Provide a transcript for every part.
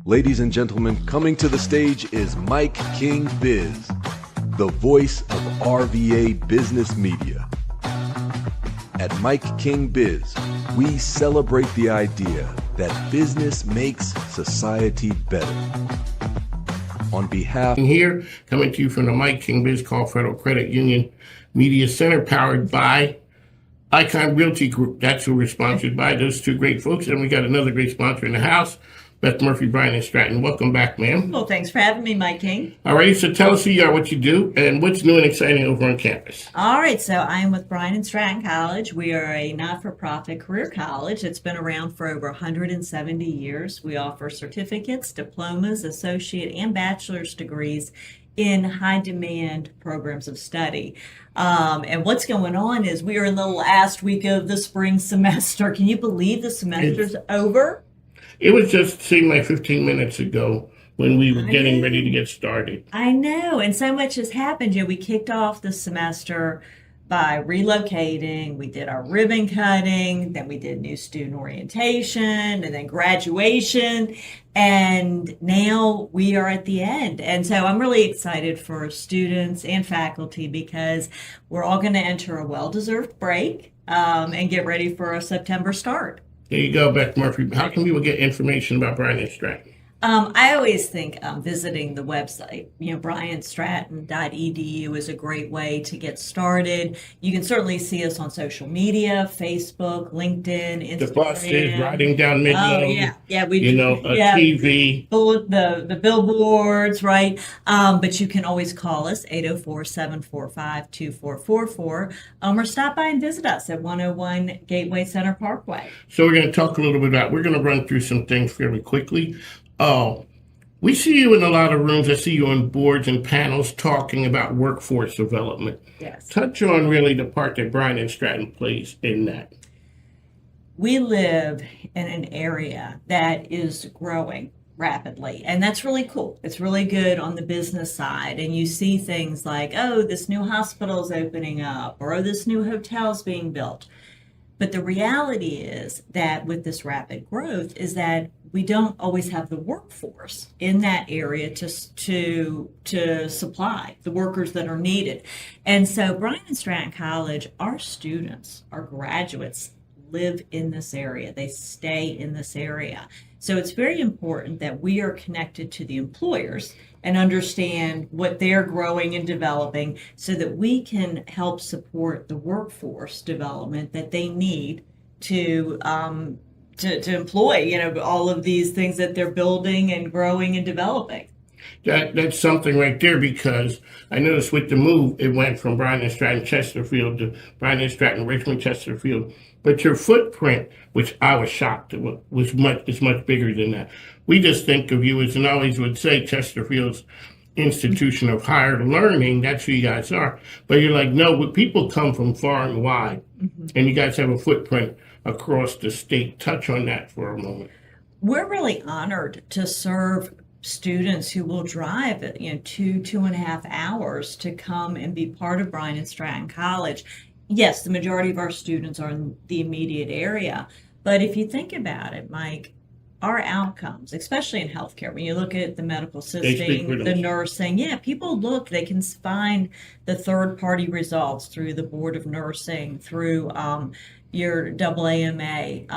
Ladies and gentlemen, coming to the stage is MIKEKINGBIZ, the voice of RVA business media. At MIKEKINGBIZ, we celebrate the idea that business makes society better. On behalf here, coming to you from the MIKEKINGBIZ Call Federal Credit Union Media Center, powered by Icon Realty Group. That's who we're sponsored by, those two great folks. And we got another great sponsor in the house, Beth Murphy, Bryan and Stratton. Welcome back, ma'am. Well, thanks for having me, Mike King. All right, so tell us who you are, what you do, and what's new and exciting over on campus. All right, so I am with Bryan and Stratton College. We are a not-for-profit career college that's been around for over 170 years. We offer certificates, diplomas, associate, and bachelor's degrees in high-demand programs of study. And what's going on is we are in the last week of the spring semester. Can you believe the semester's over? It was just seemed like 15 minutes ago when we were getting ready to get started. I know, and so much has happened. We kicked off the semester by relocating. We did our ribbon cutting, then we did new student orientation, and then graduation, and now we are at the end. And so I'm really excited for students and faculty because we're all going to enter a well-deserved break and get ready for a September start. There you go, Beth Murphy. How can people get information about Bryan and Stratton? I always think visiting the website, bryanstratton.edu is a great way to get started. You can certainly see us on social media, Facebook, LinkedIn, Instagram. The buses riding down Midday. Oh, yeah, we do. TV. The billboards, right? But you can always call us, 804-745-2444, or stop by and visit us at 101 Gateway Center Parkway. So we're going to talk a little bit about, we're going to run through some things fairly quickly. We see you in a lot of rooms. I see you on boards and panels talking about workforce development. Yes. Touch on really the part that Bryan and Stratton plays in that. We live in an area that is growing rapidly, and that's really cool. It's really good on the business side, and you see things like, oh, this new hospital is opening up, or oh, this new hotel is being built. But the reality is that with this rapid growth is that we don't always have the workforce in that area to supply the workers that are needed. And so Bryan and Stratton College, our students, our graduates live in this area. They stay in this area. So it's very important that we are connected to the employers and understand what they're growing and developing so that we can help support the workforce development that they need to employ, all of these things that they're building and growing and developing. That's something right there, because I noticed with the move, it went from Bryan and Stratton Chesterfield to Bryan and Stratton Richmond Chesterfield. But your footprint, which I was shocked, is much bigger than that. We just think of you as, and I always would say, Chesterfield's institution of higher learning. That's who you guys are. But you're like, no, people come from far and wide, and you guys have a footprint across the state. Touch on that for a moment. We're really honored to serve students who will drive 2.5 hours to come and be part of Bryan and Stratton College. Yes, the majority of our students are in the immediate area, but if you think about it, Mike, our outcomes, especially in healthcare, when you look at the medical assisting, the nursing, people look, they can find the third-party results through the Board of Nursing, through your AAMA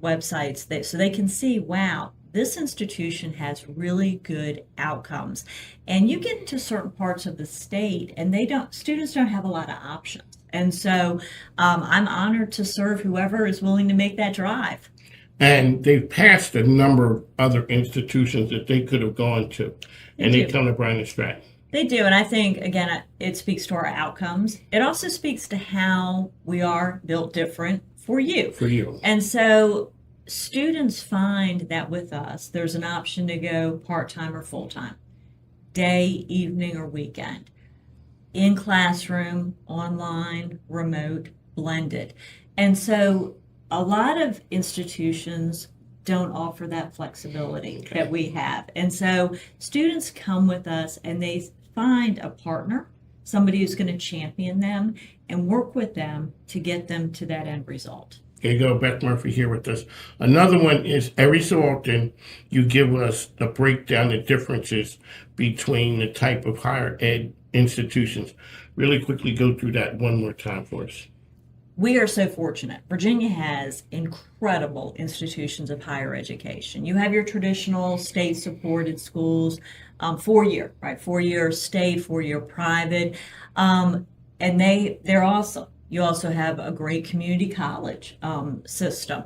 websites, so they can see, wow, this institution has really good outcomes. And you get into certain parts of the state and students don't have a lot of options. And so I'm honored to serve whoever is willing to make that drive. And they've passed a number of other institutions that they could have gone to. And they come to Bryan and Stratton. They do. And I think, again, it speaks to our outcomes. It also speaks to how we are built different for you. For you. And so students find that with us, there's an option to go part-time or full-time, day, evening, or weekend, in classroom, online, remote, blended. And so a lot of institutions don't offer that flexibility that we have. And so students come with us and they find a partner, somebody who's going to champion them and work with them to get them to that end result. There you go, Beth Murphy here with us. Another one is every so often you give us a breakdown, the differences between the type of higher ed institutions. Really quickly go through that one more time for us. We are so fortunate. Virginia has incredible institutions of higher education. You have your traditional state-supported schools, 4-year, right? 4-year state, 4-year private, and they're awesome. You also have a great community college system.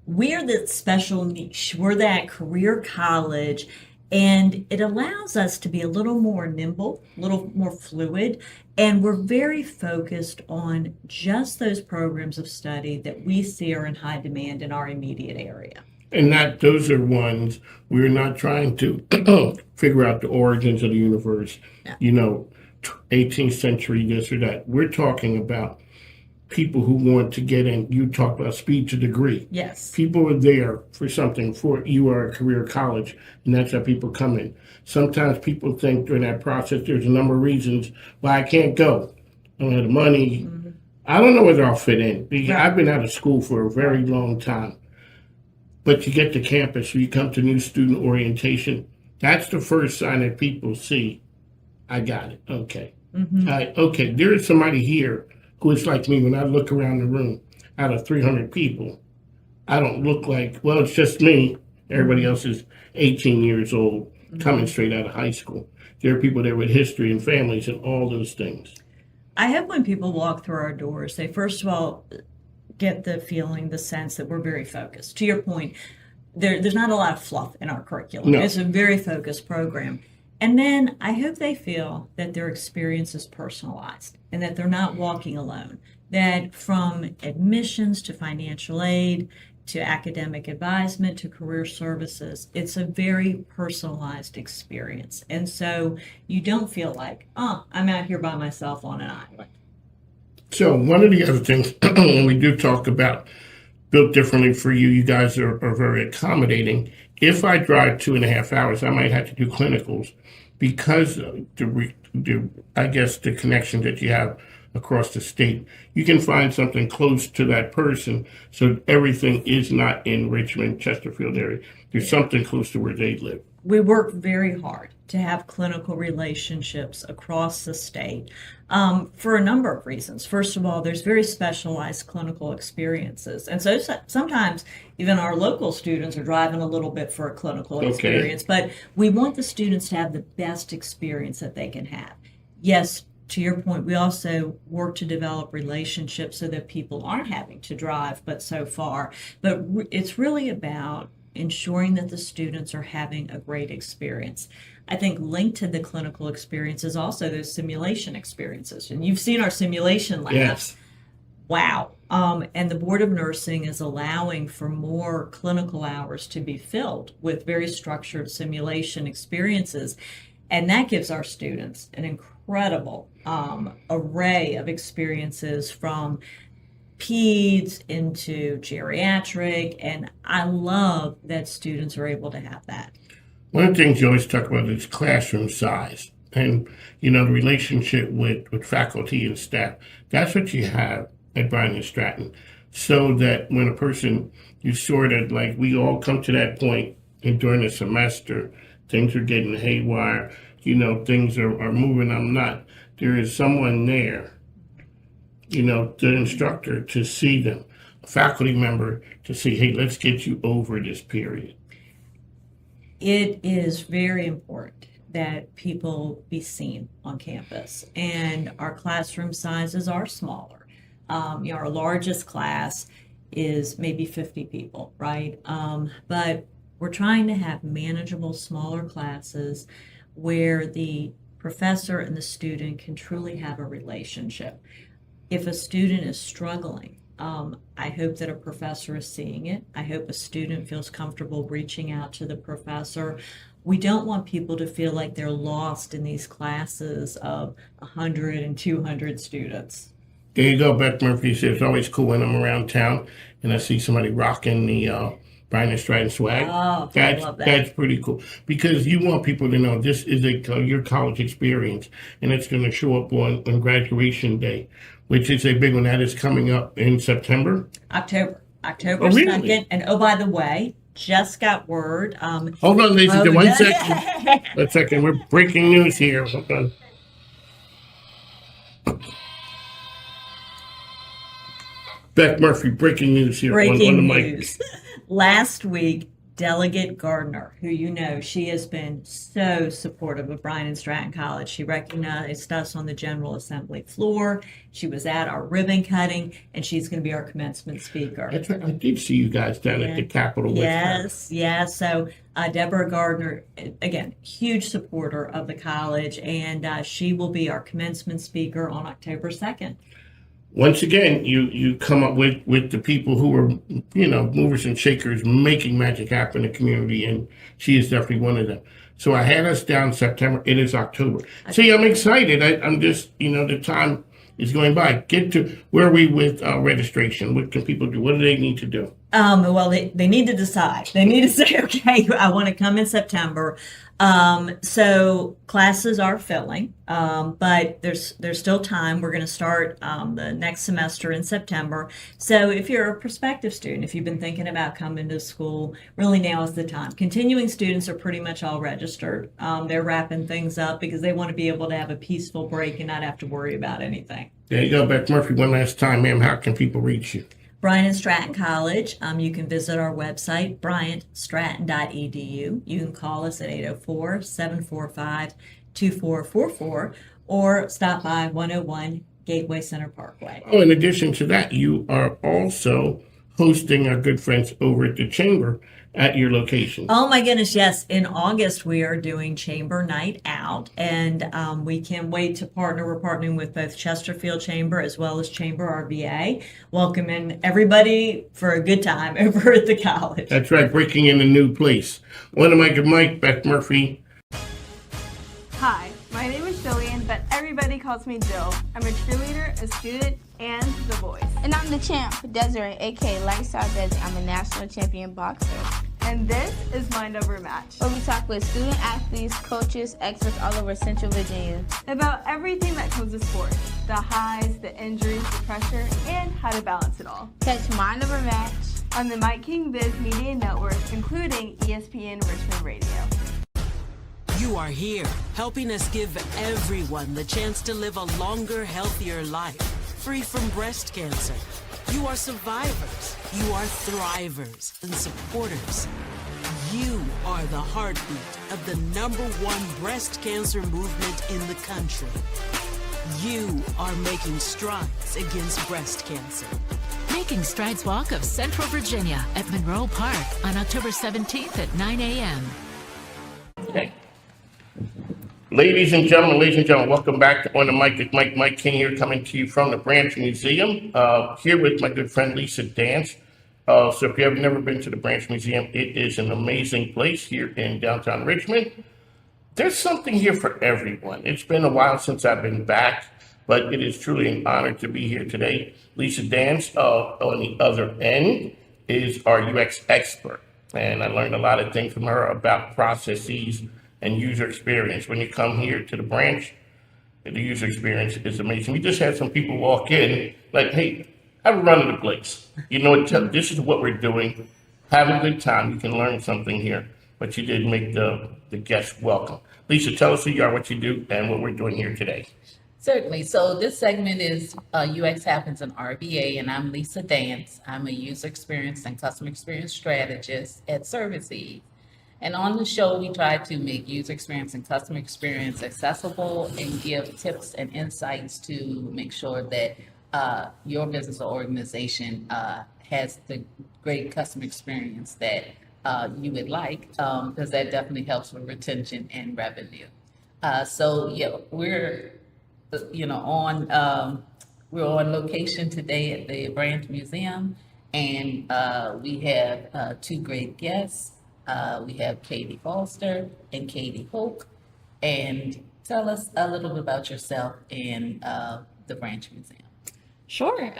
We're the special niche. We're that career college, and it allows us to be a little more nimble, a little more fluid, and we're very focused on just those programs of study that we see are in high demand in our immediate area. And those are ones we're not trying to figure out the origins of the universe, 18th century, this or that. We're talking about people who want to get in. You talk about speed to degree. Yes. People are there for something. You are a career college, and that's how people come in. Sometimes people think during that process there's a number of reasons why I can't go. I don't have the money. Mm-hmm. I don't know whether I'll fit in. Because I've been out of school for a very long time. But you get to campus, you come to new student orientation. That's the first sign that people see, I got it. Okay. Mm-hmm. Okay, there is somebody here who is like me. When I look around the room, out of 300 people, I don't look like, well, it's just me. Everybody else is 18 years old, coming straight out of high school. There are people there with history and families and all those things. I hope when people walk through our doors, they first of all get the feeling, the sense that we're very focused. To your point, there's not a lot of fluff in our curriculum. No. It's a very focused program. And then I hope they feel that their experience is personalized and that they're not walking alone, that from admissions to financial aid to academic advisement to career services, it's a very personalized experience. And so you don't feel like, I'm out here by myself on an island. So one of the other things when we do talk about built differently for you, you guys are very accommodating. If I drive 2.5 hours, I might have to do clinicals because I guess the connection that you have across the state. You can find something close to that person, so everything is not in Richmond, Chesterfield area. There's something close to where they live. We work very hard to have clinical relationships across the state for a number of reasons. First of all, there's very specialized clinical experiences. And so sometimes even our local students are driving a little bit for a clinical experience, but we want the students to have the best experience that they can have. Yes, to your point, we also work to develop relationships so that people aren't having to drive but so far. But it's really about ensuring that the students are having a great experience. I think linked to the clinical experience is also those simulation experiences. And you've seen our simulation labs. Yes. Wow. And the Board of Nursing is allowing for more clinical hours to be filled with very structured simulation experiences. And that gives our students an incredible array of experiences from peds into geriatric, and I love that students are able to have that. One of the things you always talk about is classroom size and, the relationship with faculty and staff. That's what you have at Bryan and Stratton, so that when a person, you sort of like, we all come to that point and during the semester, things are getting haywire, things are moving, I'm not. There is someone there, the instructor to see them, a faculty member to see, hey, let's get you over this period. It is very important that people be seen on campus, and our classroom sizes are smaller. Our largest class is maybe 50 people, right? But we're trying to have manageable, smaller classes where the professor and the student can truly have a relationship. If a student is struggling, I hope that a professor is seeing it. I hope a student feels comfortable reaching out to the professor. We don't want people to feel like they're lost in these classes of 100 and 200 students. There you go, Beth Murphy says, it's always cool when I'm around town and I see somebody rocking the Bryan and Stratton swag. Oh, I love that. That's pretty cool, because you want people to know this is your college experience, and it's going to show up on graduation day, which is a big one. That is coming up in September. October. October Oh, really? 2nd. And oh, by the way, just got word. Hold on, ladies and gentlemen, 1 yeah. second. 1 second. We're breaking news here. Hold on. Beth Murphy, breaking news here on the Breaking mic. news. Last week, Delegate Gardner, who you know, she has been so supportive of Bryan and Stratton College. She recognized us on the General Assembly floor. She was at our ribbon cutting, and she's going to be our commencement speaker. That's right. I did see you guys down at the Capitol with her. Yes, yes. So Deborah Gardner, again, huge supporter of the college, and she will be our commencement speaker on October 2nd. Once again, you come up with the people who are, movers and shakers, making magic happen in the community, and she is definitely one of them. So I had us down September. It is October. See, I'm excited. I'm just, the time is going by. Get to where are we with registration? What can people do? What do they need to do? Well, they need to decide. They need to say, okay, I want to come in September. So classes are filling, but there's still time. We're going to start the next semester in September. So if you're a prospective student, if you've been thinking about coming to school, really now is the time. Continuing students are pretty much all registered. They're wrapping things up because they want to be able to have a peaceful break and not have to worry about anything. There you go, Beth Murphy. One last time, ma'am. How can people reach you? Bryan and Stratton College. You can visit our website, bryantstratton.edu. You can call us at 804-745-2444 or stop by 101 Gateway Center Parkway. Oh, in addition to that, you are also hosting our good friends over at the Chamber at your location. Oh my goodness, yes. In August, we are doing Chamber Night Out, and we can't wait to partner. We're partnering with both Chesterfield Chamber as well as Chamber RVA, welcoming everybody for a good time over at the college. That's right, breaking in a new place. One of my good Mike, Beth Murphy. Hi, my name is Jillian, but everybody calls me Jill. I'm a cheerleader, a student, and the voice. And I'm the champ, Desiree, aka Lifestyle Desi. I'm a national champion boxer. And this is Mind Over Match, where we talk with student athletes, coaches, experts all over Central Virginia about everything that comes with sports, the highs, the injuries, the pressure, and how to balance it all. Catch Mind Over Match on the MIKEKINGBIZ Media Network, including ESPN Richmond Radio. You are here, helping us give everyone the chance to live a longer, healthier life, free from breast cancer. You are survivors, you are thrivers and supporters. You are the heartbeat of the #1 breast cancer movement in the country. You are making strides against breast cancer. Making Strides Walk of Central Virginia at Monroe Park on October 17th at 9 a.m. Okay. Ladies and gentlemen, welcome back on the mic. It's Mike King here, coming to you from the Branch Museum, here with my good friend Lisa Dance. So if you have never been to the Branch Museum, it is an amazing place here in downtown Richmond. There's something here for everyone. It's been a while since I've been back, but it is truly an honor to be here today. Lisa Dance, on the other end, is our UX expert, and I learned a lot of things from her about processes and user experience. When you come here to the Branch, the user experience is amazing. We just had some people walk in like, hey, have a run of the place. You know what, this is what we're doing. Have a good time. You can learn something here, but you did make the guests welcome. Lisa, tell us who you are, what you do, and what we're doing here today. Certainly. So this segment is UX Happens in RVA, and I'm Lisa Dance. I'm a user experience and customer experience strategist at ServiceEase. And on the show, we try to make user experience and customer experience accessible and give tips and insights to make sure that your business or organization has the great customer experience that you would like, because that definitely helps with retention and revenue. We're on location today at the Branch Museum, and we have two great guests. We have Katie Foster and Katie Hoke. And tell us a little bit about yourself and the Branch Museum. Sure.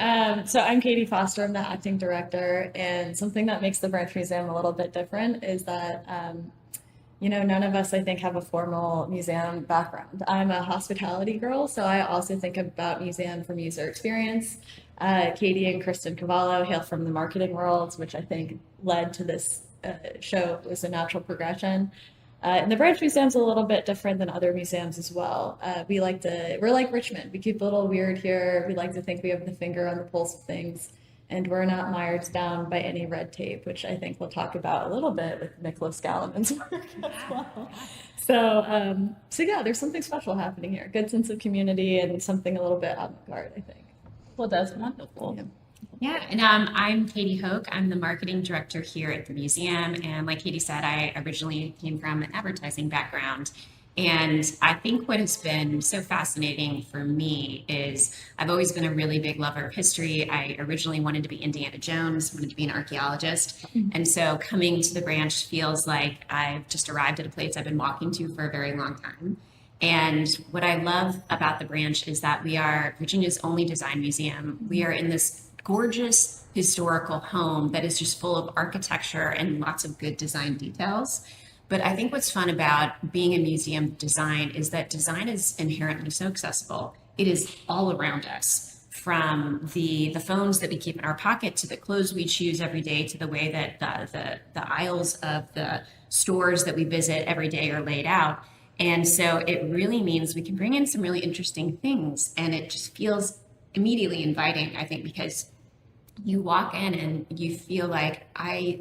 So I'm Katie Foster. I'm the acting director. And something that makes the Branch Museum a little bit different is that, none of us, I think, have a formal museum background. I'm a hospitality girl, so I also think about museum from user experience. Katie and Kristen Cavallo hail from the marketing world, which I think led to this show. It was a natural progression. And the Branch Museum's a little bit different than other museums as well. We're like Richmond. We keep it a little weird here. We like to think we have the finger on the pulse of things, and we're not mired down by any red tape, which I think we'll talk about a little bit with Nicholas Galliman's work as well. So yeah, there's something special happening here. Good sense of community and something a little bit avant-garde, I think. Well, that's wonderful. Yeah. Yeah, and I'm Katie Hoke. I'm the marketing director here at the museum. And like Katie said, I originally came from an advertising background. And I think what has been so fascinating for me is I've always been a really big lover of history. I originally wanted to be Indiana Jones, wanted to be an archaeologist. And so coming to the branch feels like I've just arrived at a place I've been walking to for a very long time. And what I love about the branch is that we are Virginia's only design museum. We are in this gorgeous historical home that is just full of architecture and lots of good design details. But I think what's fun about being a museum design is that design is inherently so accessible. It is all around us, from the phones that we keep in our pocket to the clothes we choose every day to the way that the aisles of the stores that we visit every day are laid out. And so it really means we can bring in some really interesting things, and it just feels immediately inviting, I think, because you walk in and you feel like I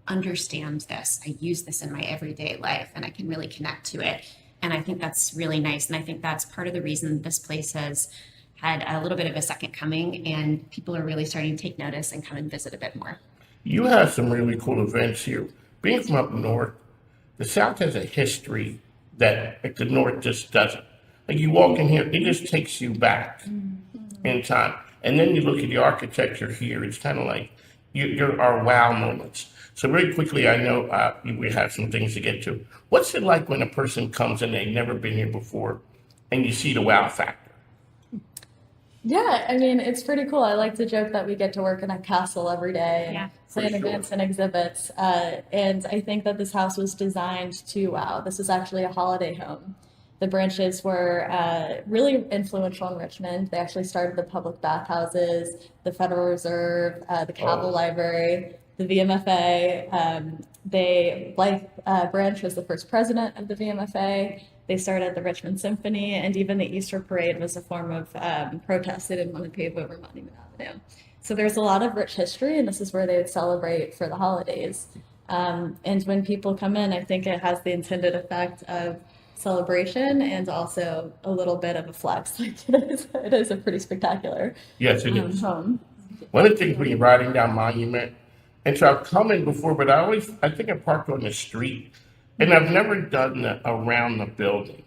understand this. I use this in my everyday life and I can really connect to it. And I think that's really nice. And I think that's part of the reason this place has had a little bit of a second coming, and people are really starting to take notice and come and visit a bit more. You have some really cool events here. Being from up north, the South has a history that like, the North just doesn't. Like you walk in here, it just takes you back in time. And then you look at the architecture here, it's kind of like you're our wow moments. So very quickly, I know we have some things to get to. What's it like when a person comes and they've never been here before and you see the wow factor? Yeah, I mean, it's pretty cool. I like to joke that we get to work in a castle every day and plan events and exhibits. And I think that this house was designed to wow. This is actually a holiday home. The branches were really influential in Richmond. They actually started the public bathhouses, the Federal Reserve, the Cabell Library, the VMFA. Branch was the first president of the VMFA. They started the Richmond Symphony, and even the Easter Parade was a form of protest. They didn't want to pave over Monument Avenue. So there's a lot of rich history, and this is where they would celebrate for the holidays. And when people come in, I think it has the intended effect of celebration and also a little bit of a flex. Like it is a pretty spectacular home. One of the things when you're riding down Monument, and so I've come in before, but I think I parked on the street, and I've never done that around the building.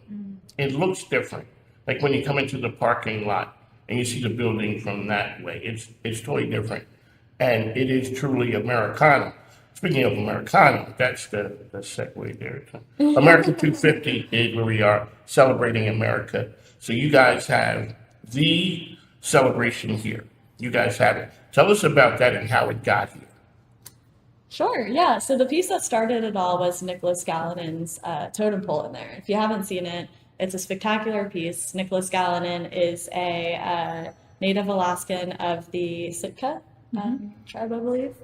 It looks different. Like when you come into the parking lot and you see the building from that way, it's totally different. And it is truly Americana. Speaking of Americana, that's the segue there. America 250 is where we are celebrating America. So you guys have the celebration here. You guys have it. Tell us about that and how it got here. Sure, yeah. So the piece that started it all was Nicholas Galliman's totem pole in there. If you haven't seen it, it's a spectacular piece. Nicholas Galliman is a native Alaskan of the Sitka tribe, I believe.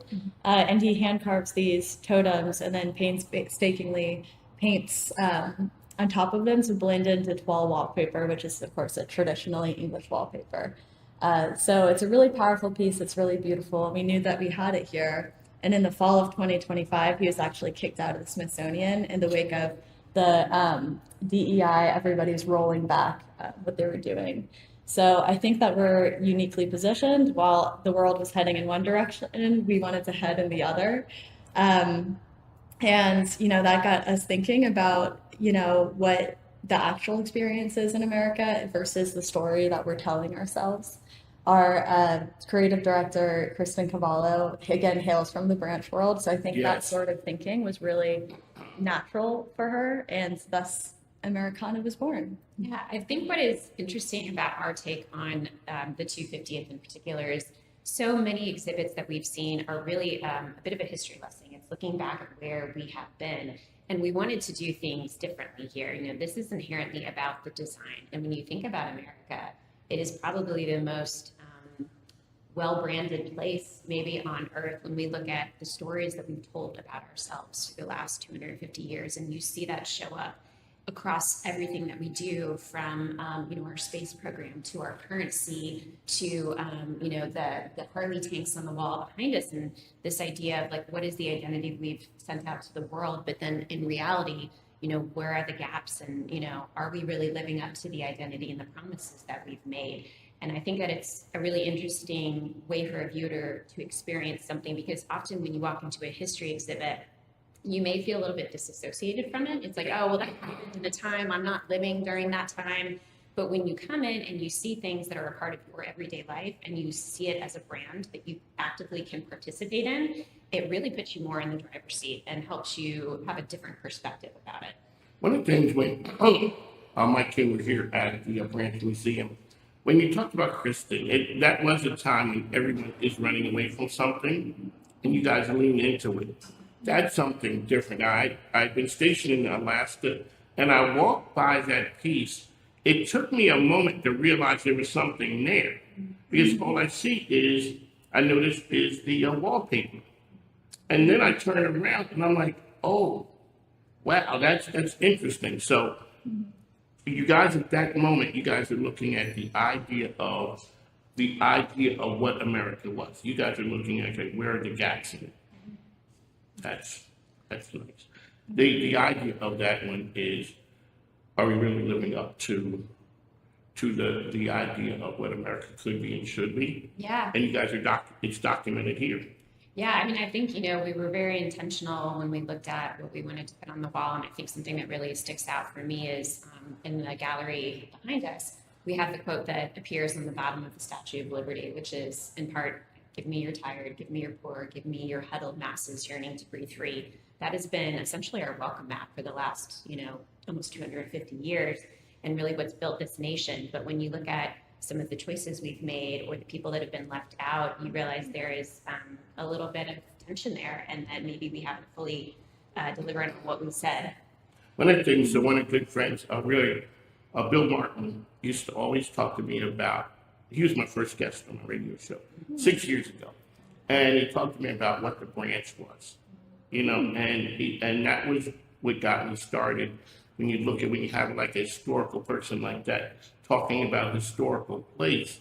And he hand carves these totems and then painstakingly paints on top of them to blend into toile wallpaper, which is, of course, a traditionally English wallpaper. So it's a really powerful piece. It's really beautiful. We knew that we had it here. And in the fall of 2025, he was actually kicked out of the Smithsonian in the wake of the DEI. Everybody was rolling back what they were doing. So I think that we're uniquely positioned. While the world was heading in one direction, we wanted to head in the other. And, that got us thinking about, what the actual experience is in America versus the story that we're telling ourselves. Our creative director, Kristen Cavallo, again, hails from the branch world. So I think that sort of thinking was really natural for her, and thus Americana was born. Yeah, I think what is interesting about our take on the 250th in particular is so many exhibits that we've seen are really a bit of a history lesson. It's looking back at where we have been. And we wanted to do things differently here. This is inherently about the design. And when you think about America, it is probably the most well-branded place maybe on earth when we look at the stories that we've told about ourselves for the last 250 years. And you see that show up across everything that we do, from our space program to our currency to the Harley tanks on the wall behind us, and this idea of like, what is the identity we've sent out to the world, but then in reality, where are the gaps, and are we really living up to the identity and the promises that we've made? And I think that it's a really interesting way for a viewer to experience something, because often when you walk into a history exhibit, you may feel a little bit disassociated from it. It's like, oh, well, that happened in a time, I'm not living during that time. But when you come in and you see things that are a part of your everyday life, and you see it as a brand that you actively can participate in, it really puts you more in the driver's seat and helps you have a different perspective about it. One of the things when Mike King was here at the Branch Museum, when you talked about Kristen, that was a time when everyone is running away from something, and you guys lean into it. That's something different. I've been stationed in Alaska, and I walked by that piece. It took me a moment to realize there was something there, because all I notice is the wallpaper. And then I turn around and I'm like, oh, wow, that's interesting. So you guys at that moment, you guys are looking at the idea of what America was. You guys are looking at, okay, where are the gaps in it? That's nice. The idea of that one is, are we really living up to the idea of what America could be and should be? Yeah. And you guys it's documented here. Yeah, I mean, I think, we were very intentional when we looked at what we wanted to put on the wall. And I think something that really sticks out for me is in the gallery behind us, we have the quote that appears on the bottom of the Statue of Liberty, which is in part, give me your tired, give me your poor, give me your huddled masses yearning to breathe free. That has been essentially our welcome mat for the last, almost 250 years, and really what's built this nation. But when you look at some of the choices we've made or the people that have been left out, you realize there is a little bit of tension there, and that maybe we haven't fully delivered on what we said. One of the things that one of the good friends, Bill Martin, used to always talk to me about. He was my first guest on my radio show 6 years ago, and he talked to me about what the branch was, and that was what got me started. When you have like a historical person like that talking about historical place,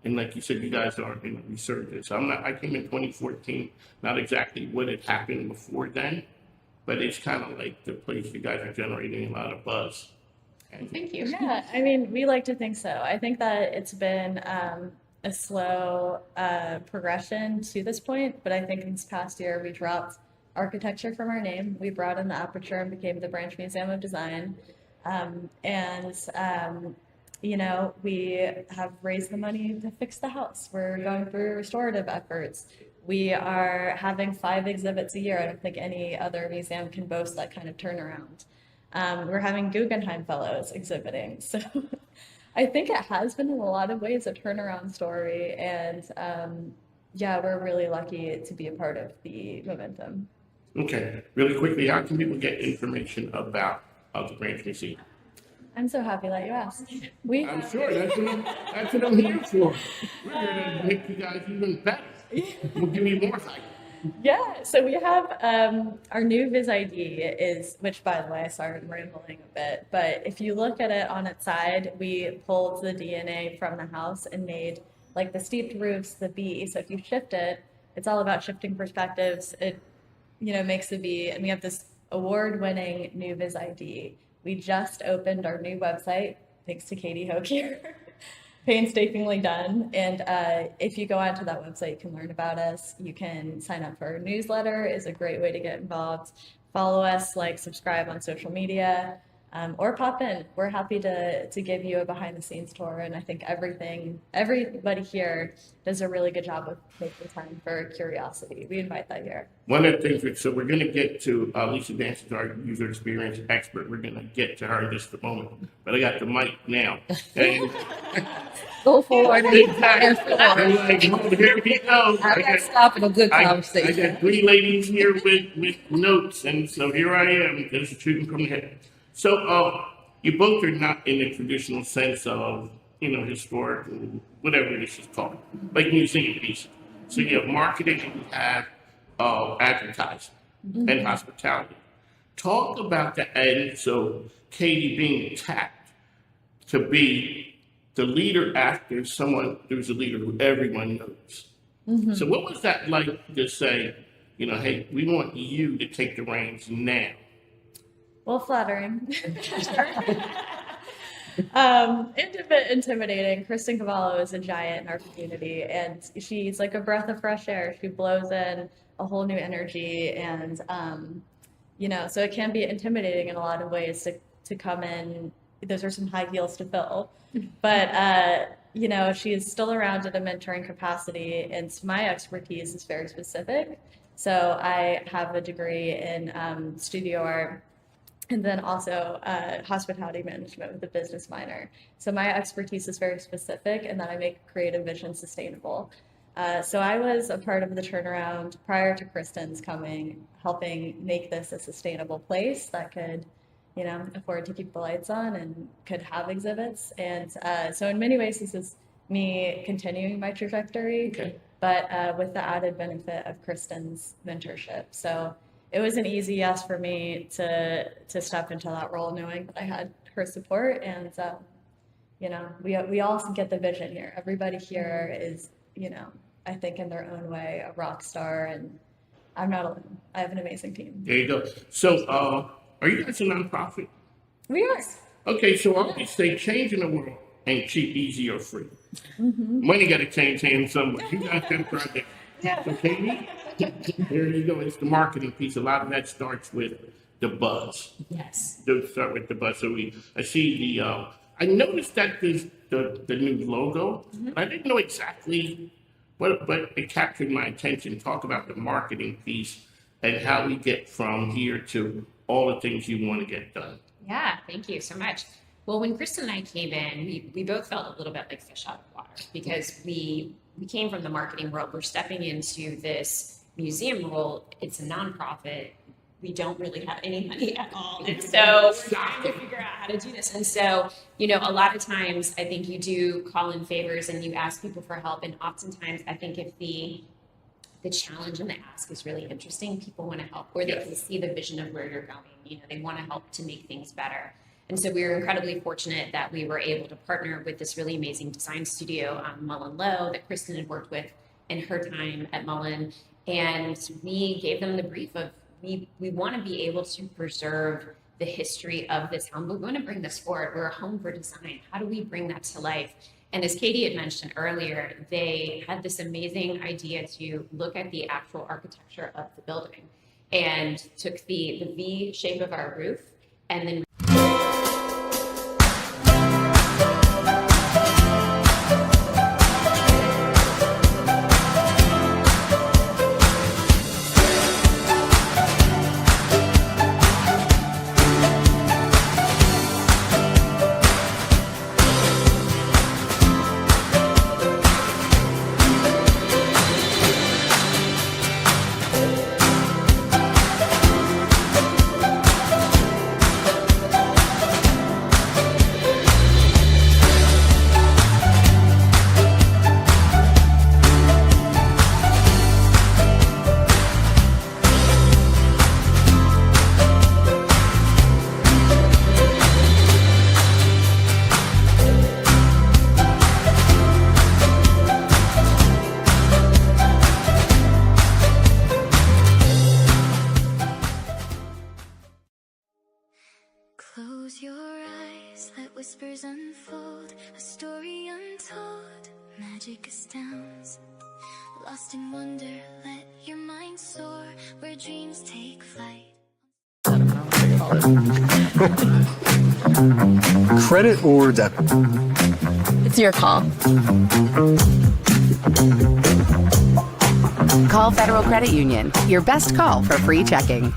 and like you said, you guys are in a resurgence. I came in 2014, not exactly what had happened before then, but it's kind of like the place you guys are generating a lot of buzz. Thank you. Yeah, I mean, we like to think so. I think that it's been a slow progression to this point, but I think in this past year we dropped architecture from our name. We brought in the aperture and became the Branch Museum of Design. We have raised the money to fix the house. We're going through restorative efforts. We are having 5 exhibits a year. I don't think any other museum can boast that kind of turnaround. We're having Guggenheim Fellows exhibiting. So I think it has been in a lot of ways a turnaround story. And we're really lucky to be a part of the momentum. Okay, really quickly, how can people get information about the Branch Museum? I'm so happy that you asked. I'm sure that's what I'm here for. We're going to make you guys even better. We'll give you more hype. Yeah, so we have our new Viz ID is, which by the way, sorry, I'm rambling a bit, but if you look at it on its side, we pulled the DNA from the house and made like the steeped roofs, the B. So if you shift it, it's all about shifting perspectives. It, makes the B, and we have this award-winning new Viz ID. We just opened our new website, thanks to Katie Hoke here. Painstakingly done. And if you go onto that website, you can learn about us. You can sign up for our newsletter, is a great way to get involved. Follow us, subscribe on social media, or pop in. We're happy to give you a behind the scenes tour. And I think everybody here does a really good job of making time for curiosity. We invite that here. One of the things, so we're going to get to Lisa Dance, our user experience expert. We're going to get to her in just a moment. But I got the mic now. And go forward. Here we go. I'm not stopping a good conversation. I got 3 ladies here with notes, and so here I am, just shooting from the head. So you both are not in the traditional sense of historic, whatever this is called, like museum pieces. So you have marketing and you have advertising and hospitality. Talk about the end. So Katie being tapped to be the leader after someone who's a leader who everyone knows. So what was that like to say, hey, we want you to take the reins now? Well, flattering. A bit intimidating. Kristen Cavallo is a giant in our community, and she's like a breath of fresh air. She blows in a whole new energy, and so it can be intimidating in a lot of ways to come in. Those are some high heels to fill, but she's still around in a mentoring capacity, and my expertise is very specific. So I have a degree in studio art, and then also hospitality management with a business minor. So my expertise is very specific, and then I make creative vision sustainable. So I was a part of the turnaround prior to Kristen's coming, helping make this a sustainable place that could, afford to keep the lights on and could have exhibits. And so in many ways, this is me continuing my trajectory, but with the added benefit of Kristen's mentorship. So it was an easy yes for me to step into that role, knowing that I had her support. And, we all get the vision here. Everybody here is, I think in their own way, a rock star, and I'm not alone. I have an amazing team. There you go. So are you guys a nonprofit? We are. Okay, so I always say change in the world ain't cheap, easy, or free. Money got to change hands somewhere. You guys got to try that. Yeah. Okay, there you go. It's the marketing piece. A lot of that starts with the buzz. Yes. Don't start with the buzz. So I see I noticed that there's the new logo. I didn't know exactly but it captured my attention. Talk about the marketing piece and how we get from here to all the things you want to get done. Yeah, thank you so much. Well, when Kristen and I came in, we both felt a little bit like fish out of water because we came from the marketing world. We're stepping into this museum role. It's a nonprofit. We don't really have any money at all. And so we're trying to figure out how to do this. And so, a lot of times I think you do call in favors and you ask people for help. And oftentimes I think if the challenge and the ask is really interesting, people want to help, or they can see the vision of where you're going. They want to help to make things better. And so we were incredibly fortunate that we were able to partner with this really amazing design studio, Mullen Lowe, that Kristen had worked with in her time at Mullen. And we gave them the brief of, we want to be able to preserve the history of this home, but we want to bring this forward. We're a home for design. How do we bring that to life? And as Katie had mentioned earlier, they had this amazing idea to look at the actual architecture of the building and took the V shape of our roof and then Close your eyes, let whispers unfold, a story untold, magic astounds. Lost in wonder, let your mind soar, where dreams take flight. Credit or debit? It's your call. Call Federal Credit Union, your best call for free checking.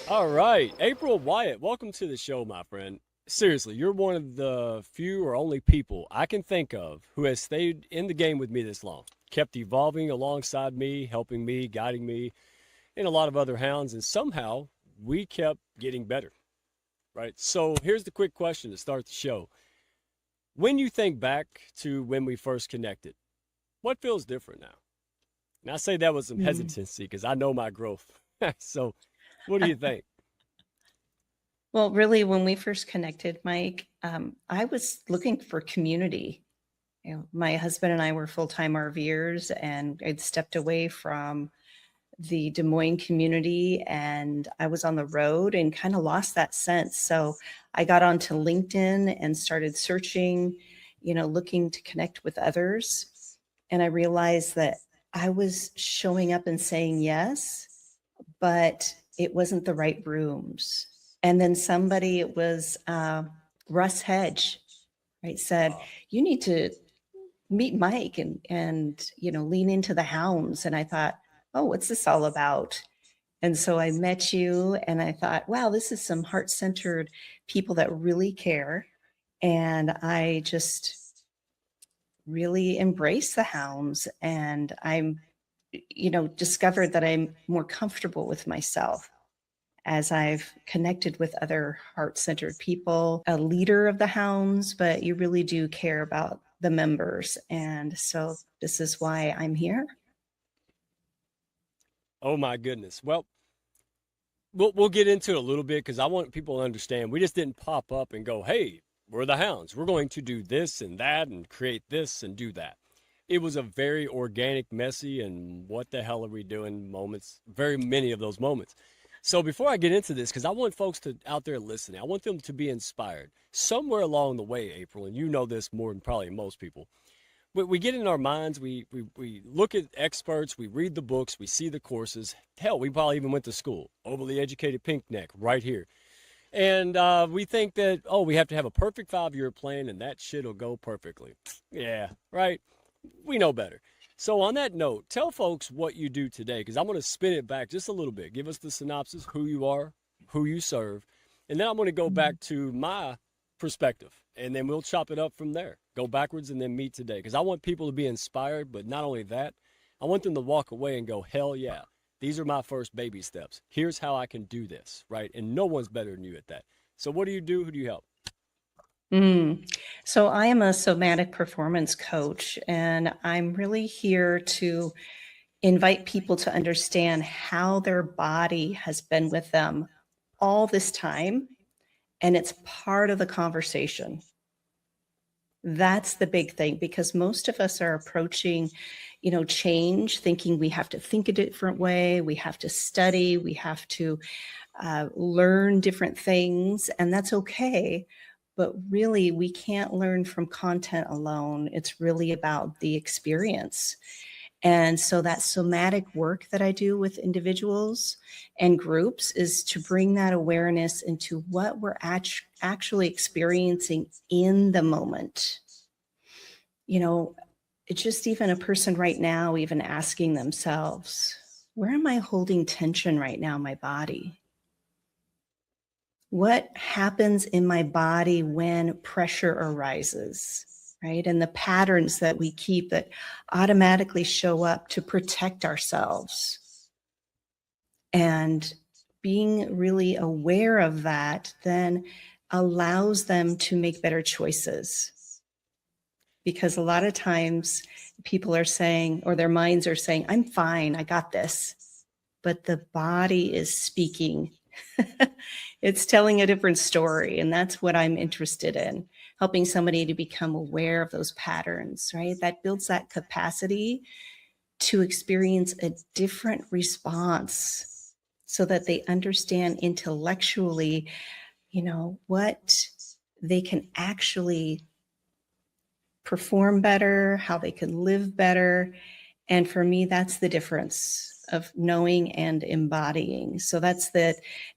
All right, April Wyatt, welcome to the show, my friend. seriously, you're one of the few or only people I can think of who has stayed in the game with me this long, kept evolving alongside me, helping me, guiding me, and a lot of other hounds. And somehow we kept getting better, right? So here's the quick question to start the show. When you think back to when we first connected, what feels different now? And I say that with some hesitancy because I know my growth. So what do you think? Well, really, when we first connected, Mike, I was looking for community. My husband and I were full-time RVers, and I'd stepped away from the Des Moines community, and I was on the road and kind of lost that sense. So I got onto LinkedIn and started searching, looking to connect with others. And I realized that I was showing up and saying yes, but it wasn't the right rooms. And then somebody, it was Russ Hedge, right, said, you need to meet Mike and lean into the hounds. And I thought, oh, what's this all about? And so I met you and I thought, wow, this is some heart-centered people that really care. And I just really embrace the hounds. And I'm, discovered that I'm more comfortable with myself as I've connected with other heart-centered people, a leader of the hounds, but you really do care about the members. And so this is why I'm here. Oh my goodness. Well, we'll get into it a little bit because I want people to understand we just didn't pop up and go, hey, we're the hounds. We're going to do this and that and create this and do that. It was a very organic, messy, and what the hell are we doing moments, very many of those moments. So before I get into this, because I want folks out there listening, I want them to be inspired. Somewhere along the way, April, and you know this more than probably most people, we get in our minds, we look at experts, we read the books, we see the courses. Hell, we probably even went to school, overly educated pink neck right here. And we think that, we have to have a perfect 5-year plan and that shit will go perfectly. Yeah, right? We know better. So on that note, tell folks what you do today, because I'm going to spin it back just a little bit. Give us the synopsis, who you are, who you serve, and then I'm going to go back to my perspective, and then we'll chop it up from there. Go backwards and then meet today, because I want people to be inspired, but not only that, I want them to walk away and go, hell yeah, these are my first baby steps. Here's how I can do this, right? And no one's better than you at that. So what do you do? Who do you help? So I am a somatic performance coach, and I'm really here to invite people to understand how their body has been with them all this time, and it's part of the conversation. That's the big thing, because most of us are approaching, change, thinking we have to think a different way, we have to study, we have to learn different things, and that's okay. But really, we can't learn from content alone. It's really about the experience. And so that somatic work that I do with individuals and groups is to bring that awareness into what we're actually experiencing in the moment. It's just even a person right now, even asking themselves, where am I holding tension right now in my body? What happens in my body when pressure arises, right? And the patterns that we keep that automatically show up to protect ourselves. And being really aware of that then allows them to make better choices. Because a lot of times people are saying, or their minds are saying, I'm fine, I got this. But the body is speaking. It's telling a different story. And that's what I'm interested in, helping somebody to become aware of those patterns, right? That builds that capacity to experience a different response so that they understand intellectually, what they can actually perform better, how they can live better. And for me, that's the difference of knowing and embodying. So that's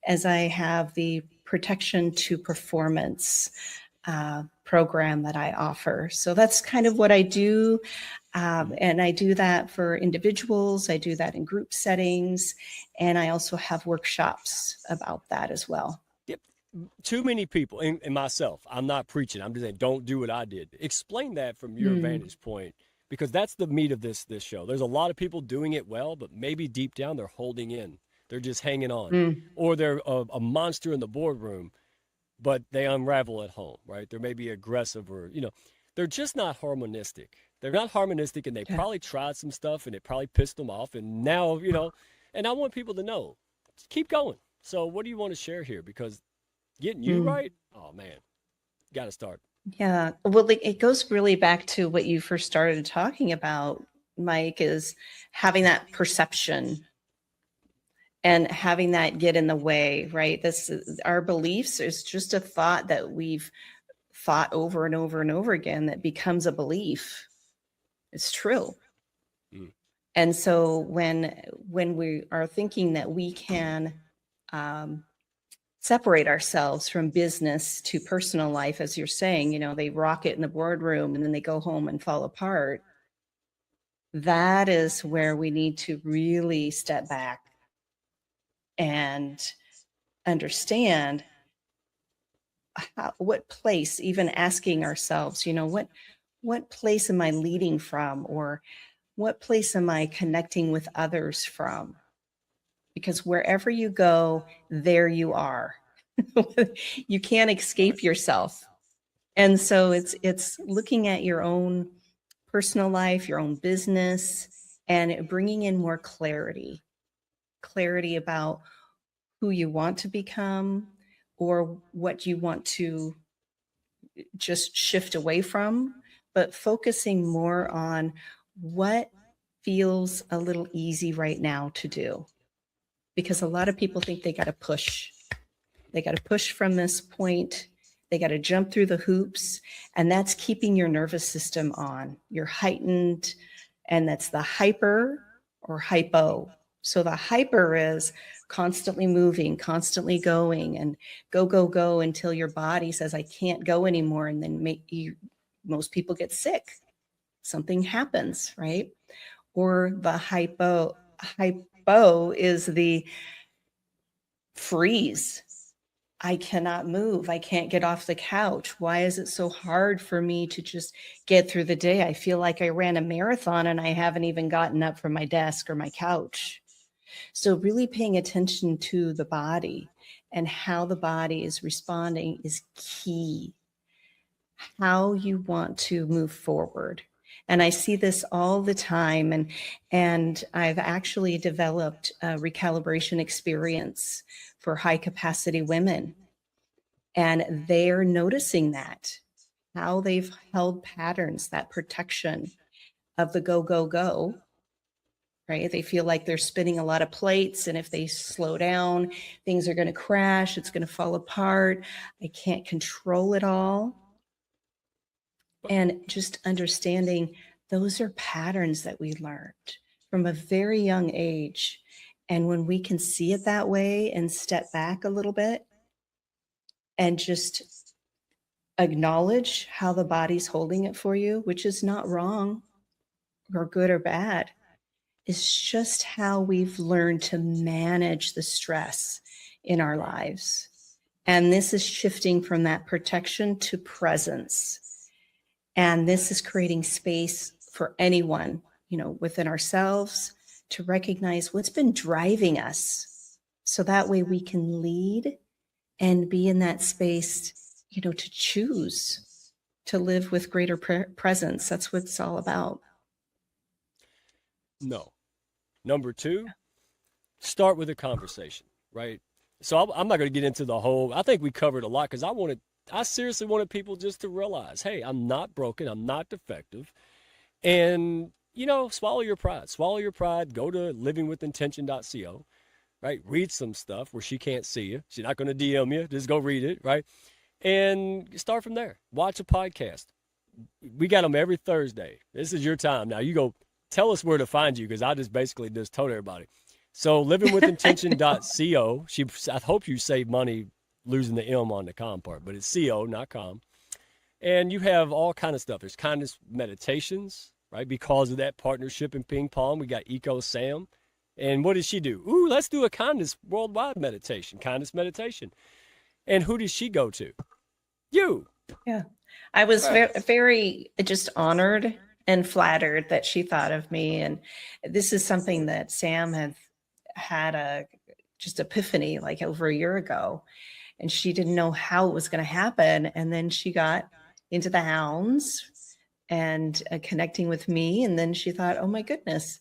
as I have the protection to performance program that I offer. So that's kind of what I do. And I do that for individuals. I do that in group settings. And I also have workshops about that as well. Yep. too many people, and myself, I'm not preaching. I'm just saying, don't do what I did. Explain that from your vantage point, because that's the meat of this show. There's a lot of people doing it well, but maybe deep down they're holding in. They're just hanging on. Or they're a monster in the boardroom, but they unravel at home, right? They're maybe aggressive or, they're just not harmonistic. They're not harmonistic, and they probably tried some stuff, and it probably pissed them off. And now, and I want people to know, keep going. So what do you want to share here? Because getting you right, oh man, got to start. Yeah. Well, it goes really back to what you first started talking about, Mike, is having that perception and having that get in the way, right? Our beliefs is just a thought that we've thought over and over and over again that becomes a belief. It's true. And so when we are thinking that we can separate ourselves from business to personal life, as you're saying, they rock it in the boardroom and then they go home and fall apart. That is where we need to really step back and understand what place, even asking ourselves, what place am I leading from, or what place am I connecting with others from? Because wherever you go, there you are. You can't escape yourself. And so it's looking at your own personal life, your own business, and bringing in more clarity about who you want to become or what you want to just shift away from, but focusing more on what feels a little easy right now to do. Because a lot of people think they got to push. They got to push from this point. They got to jump through the hoops. And that's keeping your nervous system on. You're heightened. And that's the hyper or hypo. So the hyper is constantly moving, constantly going, and go until your body says, I can't go anymore. And then most people get sick. Something happens, right? Or the hypo is the freeze. I cannot move. I can't get off the couch. Why is it so hard for me to just get through the day? I feel like I ran a marathon and I haven't even gotten up from my desk or my couch. So really paying attention to the body and how the body is responding is key. How you want to move forward. And I see this all the time. And I've actually developed a recalibration experience for high capacity women. And they're noticing that, how they've held patterns, that protection of the go, right? They feel like they're spinning a lot of plates. And if they slow down, things are going to crash. It's going to fall apart. I can't control it all. And just understanding those are patterns that we learned from a very young age. And when we can see it that way and step back a little bit and just acknowledge how the body's holding it for you, which is not wrong or good or bad, it's just how we've learned to manage the stress in our lives. And this is shifting from that protection to presence. And this is creating space for anyone, within ourselves to recognize what's been driving us. So that way we can lead and be in that space, to choose to live with greater presence. That's what it's all about. No. Number 2, start with a conversation, right? So I'm not going to get into the whole, I think we covered a lot because I seriously wanted people just to realize, hey, I'm not broken. I'm not defective. And, swallow your pride. Go to livingwithintention.co, right? Read some stuff where she can't see you. She's not going to DM you. Just go read it, right? And start from there. Watch a podcast. We got them every Thursday. This is your time. Now you go tell us where to find you because I just basically just told everybody. So livingwithintention.co. I hope you save money losing the M on the com part, but it's co, not com. And you have all kind of stuff. There's kindness meditations, right? Because of that partnership in ping pong, we got Eco Sam. And what does she do? Ooh, let's do a kindness worldwide meditation, kindness meditation. And who did she go to? You. Yeah. I was very just honored and flattered that she thought of me. And this is something that Sam had a just epiphany like over a year ago. And she didn't know how it was going to happen. And then she got into the Hounds and connecting with me. And then she thought, oh my goodness,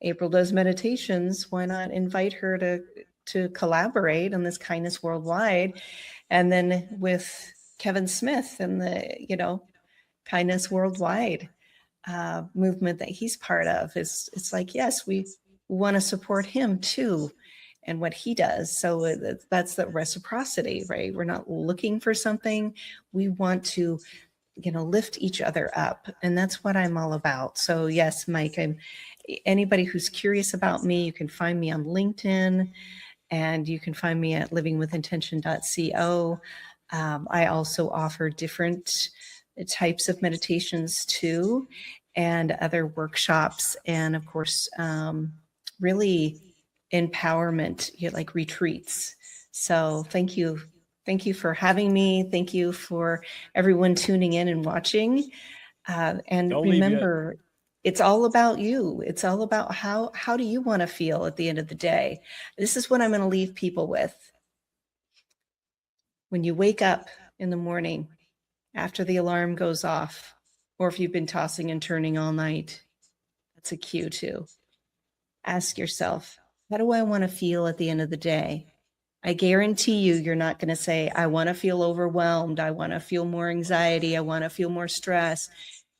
April does meditations. Why not invite her to collaborate on this Kindness Worldwide? And then with Kevin Smith and the, Kindness Worldwide movement that he's part of, it's like, yes, we want to support him too and what he does. So that's the reciprocity, right? We're not looking for something. We want to, lift each other up. And that's what I'm all about. So yes, Mike, anybody who's curious about me, you can find me on LinkedIn and you can find me at livingwithintention.co. I also offer different types of meditations too, and other workshops, and of course, really empowerment, like retreats. So thank you. Thank you for having me. Thank you for everyone tuning in and watching. And remember, it's all about you. It's all about how do you want to feel at the end of the day? This is what I'm going to leave people with. When you wake up in the morning, after the alarm goes off, or if you've been tossing and turning all night, that's a cue too. Ask yourself, how do I want to feel at the end of the day? I guarantee you're not going to say, I want to feel overwhelmed. I want to feel more anxiety. I want to feel more stress.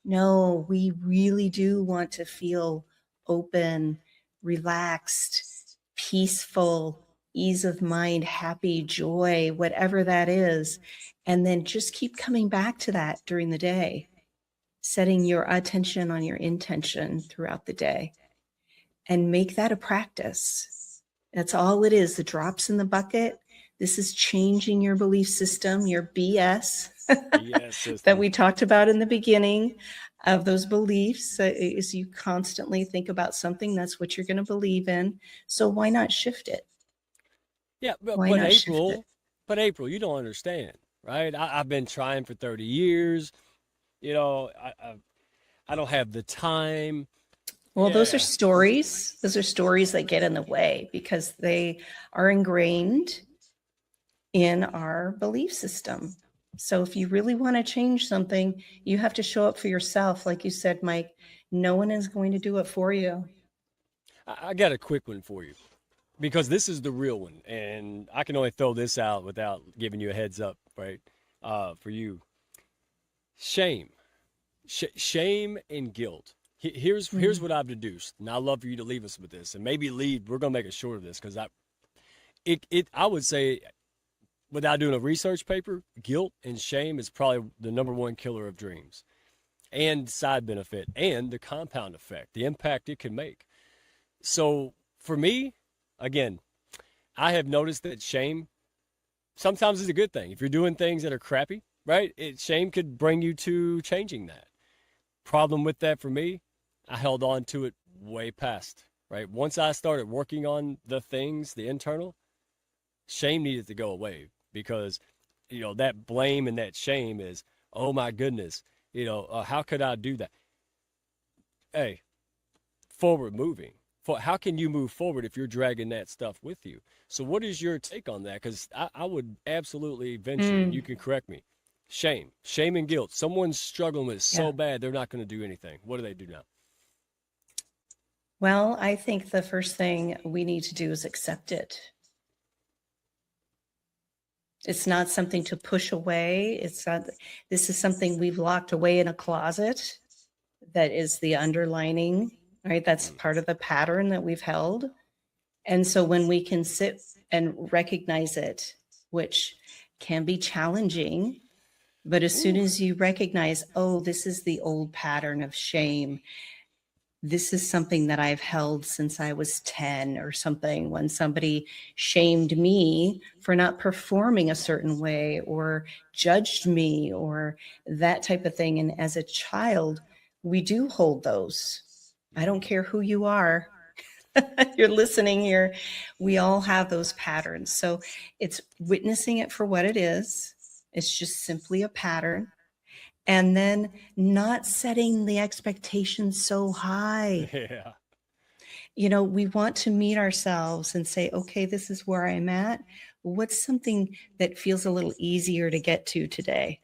No, we really do want to feel open, relaxed, peaceful, ease of mind, happy, joy, whatever that is. And then just keep coming back to that during the day, setting your attention on your intention throughout the day, and make that a practice. That's all it is. The drops in the bucket. This is changing your belief system, your BS that we talked about in the beginning of those beliefs. Is you constantly think about something, that's what you're going to believe in. So why not shift it? Yeah, but April, you don't understand, right? I've been trying for 30 years. I don't have the time. Well, those are stories. Those are stories that get in the way because they are ingrained in our belief system. So if you really want to change something, you have to show up for yourself. Like you said, Mike, no one is going to do it for you. I got a quick one for you because this is the real one. And I can only throw this out without giving you a heads up, right? For you. Shame and guilt. Here's what I've deduced, and I'd love for you to leave us with this, and maybe we're going to make it short of this, because I would say, without doing a research paper, guilt and shame is probably the number one killer of dreams, and side benefit, and the compound effect, the impact it can make. So for me, again, I have noticed that shame sometimes is a good thing. If you're doing things that are crappy, right, shame could bring you to changing that. Problem with that for me, I held on to it way past, right? Once I started working on the things, the internal, shame needed to go away because, that blame and that shame is, oh my goodness, how could I do that? Hey, forward moving. How can you move forward if you're dragging that stuff with you? So what is your take on that? Because I would absolutely venture, and you can correct me, shame and guilt. Someone's struggling with it so bad, they're not going to do anything. What do they do now? Well, I think the first thing we need to do is accept it. It's not something to push away. This is something we've locked away in a closet that is the underlining, right? That's part of the pattern that we've held. And so when we can sit and recognize it, which can be challenging, but as soon as you recognize, oh, this is the old pattern of shame. This is something that I've held since I was 10 or something, when somebody shamed me for not performing a certain way or judged me or that type of thing. And as a child, we do hold those. I don't care who you are. you're listening here, we all have those patterns. So it's witnessing it for what it is. It's just simply a pattern. And then not setting the expectations so high. Yeah. We want to meet ourselves and say, okay, this is where I'm at. What's something that feels a little easier to get to today?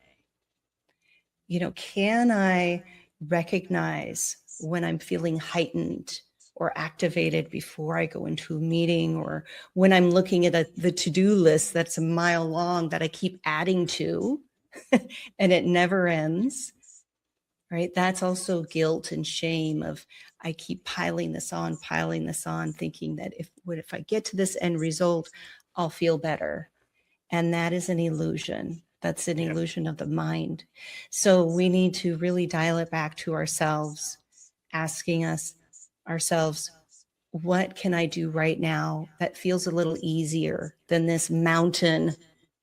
Can I recognize when I'm feeling heightened or activated before I go into a meeting, or when I'm looking at the to-do list that's a mile long that I keep adding to and it never ends, right? That's also guilt and shame of I keep piling this on, thinking that if I get to this end result, I'll feel better. And that is an illusion. That's an illusion of the mind. So we need to really dial it back to ourselves, asking ourselves, what can I do right now that feels a little easier than this mountain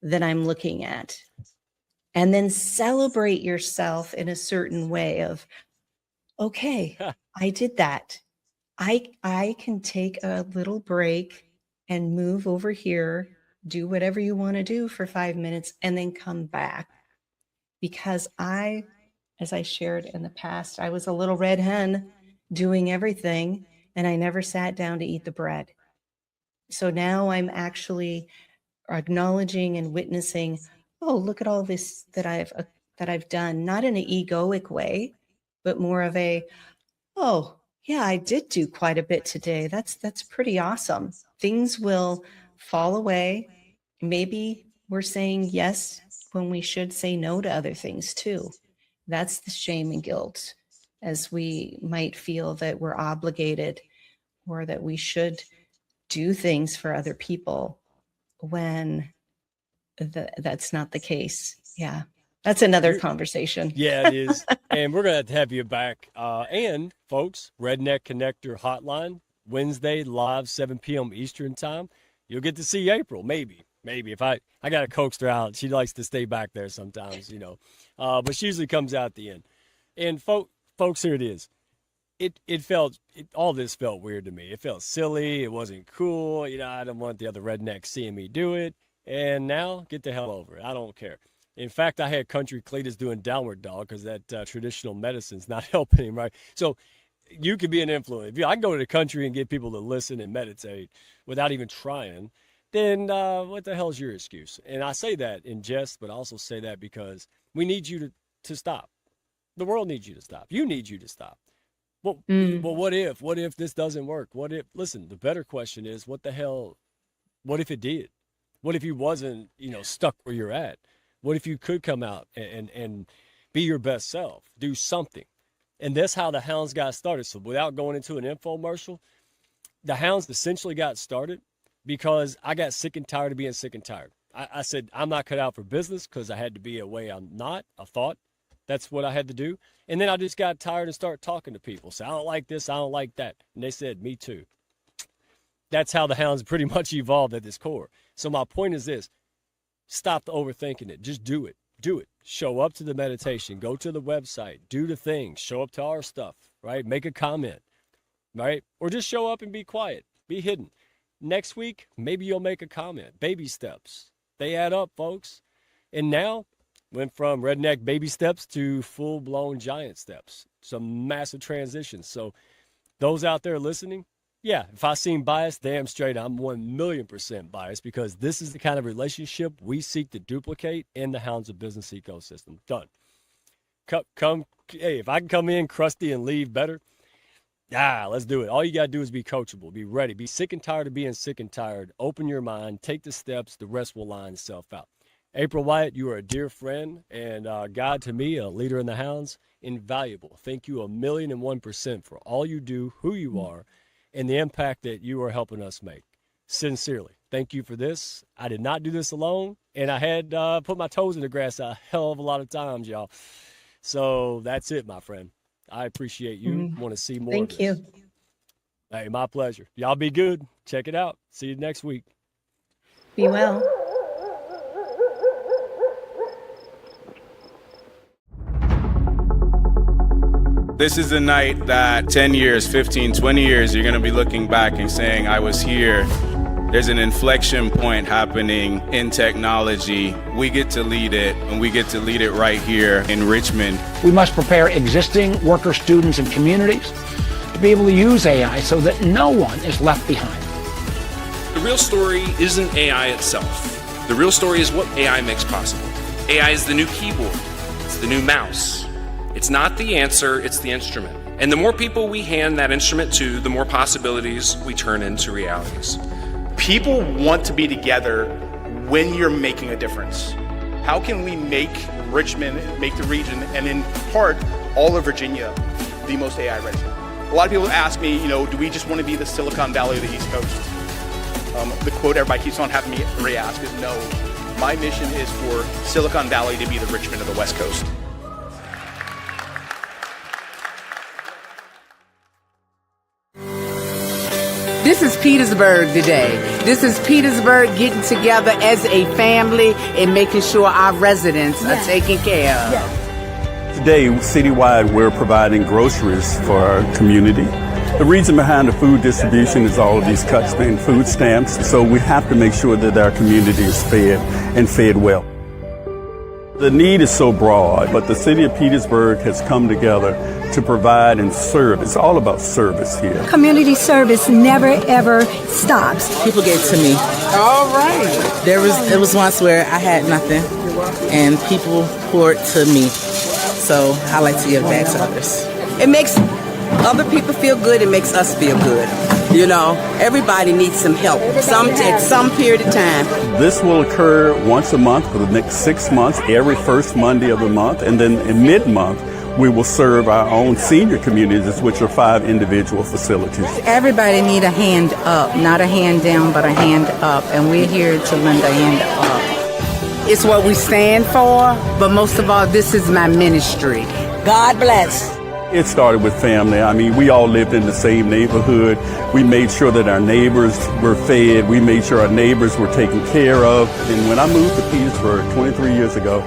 that I'm looking at? And then celebrate yourself in a certain way of, okay, I did that. I can take a little break and move over here, do whatever you want to do for 5 minutes, and then come back. Because as I shared in the past, I was a little red hen doing everything, and I never sat down to eat the bread. So now I'm actually acknowledging and witnessing, oh, look at all this that I've done, not in an egoic way, but more of a, oh, yeah, I did do quite a bit today. That's pretty awesome. Things will fall away. Maybe we're saying yes when we should say no to other things too. That's the shame and guilt, as we might feel that we're obligated or that we should do things for other people when that's not the case. Yeah. That's another conversation. Yeah, it is. And we're going to have you back. And folks, Redneck Connector Hotline, Wednesday, live 7 p.m. Eastern time. You'll get to see April, maybe. If I got to coax her out. She likes to stay back there sometimes, but she usually comes out at the end. And folks, here it is. All this felt weird to me. It felt silly. It wasn't cool. I don't want the other rednecks seeing me do it. And now, get the hell over it. I don't care. In fact, I had Country Cletus doing downward dog because that traditional medicine's not helping him, right? So you could be an influence. I can go to the country and get people to listen and meditate without even trying, then what the hell is your excuse? And I say that in jest, but I also say that because we need you to stop. The world needs you to stop. You need you to stop. Well, what if this doesn't work? Listen, the better question is, what if it did? What if you wasn't, stuck where you're at? What if you could come out and be your best self, do something? And that's how the Hounds got started. So without going into an infomercial, the Hounds essentially got started because I got sick and tired of being sick and tired. I said, I'm not cut out for business because I had to be a way I'm not. I thought that's what I had to do. And then I just got tired and started talking to people. So I don't like this, I don't like that. And they said, me too. That's how the Hounds pretty much evolved at this core. So my point is this. Stop overthinking it. Just do it. Do it. Show up to the meditation. Go to the website. Do the thing. Show up to our stuff, right? Make a comment, right? Or just show up and be quiet. Be hidden. Next week, maybe you'll make a comment. Baby steps. They add up, folks. And now, went from redneck baby steps to full-blown giant steps. Some massive transitions. So those out there listening, yeah, if I seem biased, damn straight, I'm 1,000,000% biased because this is the kind of relationship we seek to duplicate in the Hounds of Business ecosystem. Done. Hey, if I can come in crusty and leave better, let's do it. All you got to do is be coachable, be ready, be sick and tired of being sick and tired. Open your mind, take the steps, the rest will line itself out. April Wyatt, you are a dear friend and God to me, a leader in the Hounds, invaluable. Thank you 1,001% for all you do, who you are, and the impact that you are helping us make. Sincerely, thank you for this. I did not do this alone, and I had put my toes in the grass a hell of a lot of times, y'all. So that's it, my friend. I appreciate you. Want to see more Thank of this. you. Hey, my pleasure. Y'all be good. Check it out. See you next week. Be well. This is the night that 10 years, 15, 20 years, you're going to be looking back and saying, I was here. There's an inflection point happening in technology. We get to lead it, and we get to lead it right here in Richmond. We must prepare existing workers, students, and communities to be able to use AI so that no one is left behind. The real story isn't AI itself. The real story is what AI makes possible. AI is the new keyboard. It's the new mouse. It's not the answer, it's the instrument. And the more people we hand that instrument to, the more possibilities we turn into realities. People want to be together when you're making a difference. How can we make Richmond, make the region, and in part, all of Virginia, the most AI ready? A lot of people ask me, do we just want to be the Silicon Valley of the East Coast? The quote everybody keeps on having me re-ask is no. My mission is for Silicon Valley to be the Richmond of the West Coast. This is Petersburg today. This is Petersburg getting together as a family and making sure our residents are taken care of. Today, citywide, we're providing groceries for our community. The reason behind the food distribution is all of these cuts in food stamps, so we have to make sure that our community is fed and fed well. The need is so broad, but the city of Petersburg has come together to provide and serve. It's all about service here. Community service never ever stops. People gave to me. All right. There was once where I had nothing, and people poured to me. So I like to give back to others. It makes other people feel good. It makes us feel good. Everybody needs some help at some period of time. This will occur once a month for the next 6 months, every first Monday of the month, and then in mid-month, we will serve our own senior communities, which are 5 individual facilities. Everybody need a hand up, not a hand down, but a hand up, and we're here to lend a hand up. It's what we stand for, but most of all, this is my ministry. God bless. It started with family. I mean, we all lived in the same neighborhood. We made sure that our neighbors were fed. We made sure our neighbors were taken care of. And when I moved to Petersburg 23 years ago,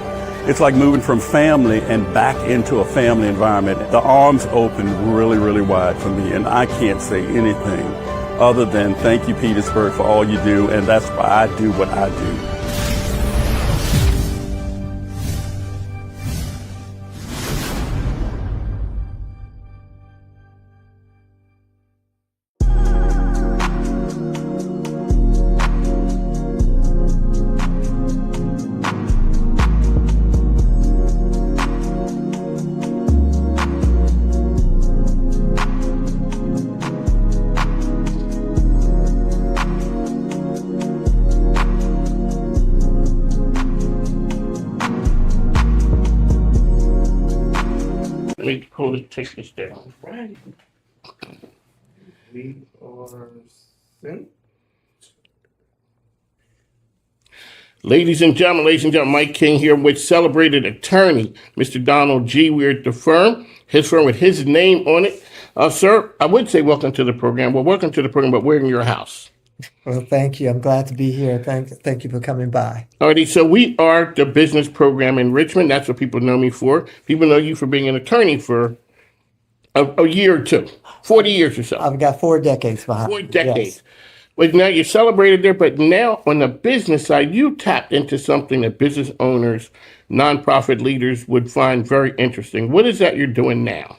it's like moving from family and back into a family environment. The arms opened really, really wide for me, and I can't say anything other than thank you, Petersburg, for all you do, and that's why I do what I do. Take this down. Right. We are sent. Ladies and gentlemen, Mike King here with celebrated attorney, Mr. Donald G. We're at the firm, his firm with his name on it. Sir, I would say welcome to the program. Well, welcome to the program, but we're in your house. Well, thank you. I'm glad to be here. Thank you for coming by. Alrighty, so we are the business program in Richmond. That's what people know me for. People know you for being an attorney for a year or two, 40 years or so. I've got 4 decades behind. 4 decades. Yes. Well, now you celebrated there, but now on the business side, you tapped into something that business owners, nonprofit leaders would find very interesting. What is that you're doing now?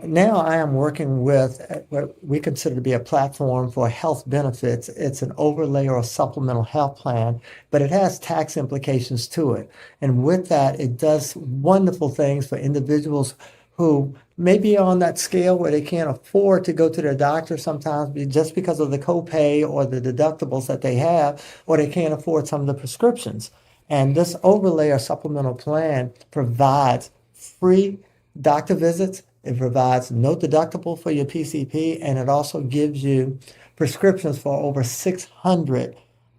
Now I am working with what we consider to be a platform for health benefits. It's an overlay or a supplemental health plan, but it has tax implications to it. And with that, it does wonderful things for individuals who may be on that scale where they can't afford to go to their doctor sometimes just because of the copay or the deductibles that they have, or they can't afford some of the prescriptions. And this overlay or supplemental plan provides free doctor visits. It provides no deductible for your PCP, and it also gives you prescriptions for over 600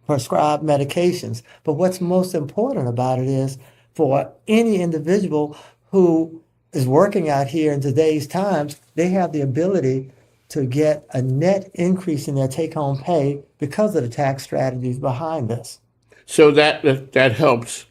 prescribed medications. But what's most important about it is for any individual who is working out here in today's times, they have the ability to get a net increase in their take-home pay because of the tax strategies behind this. So that helps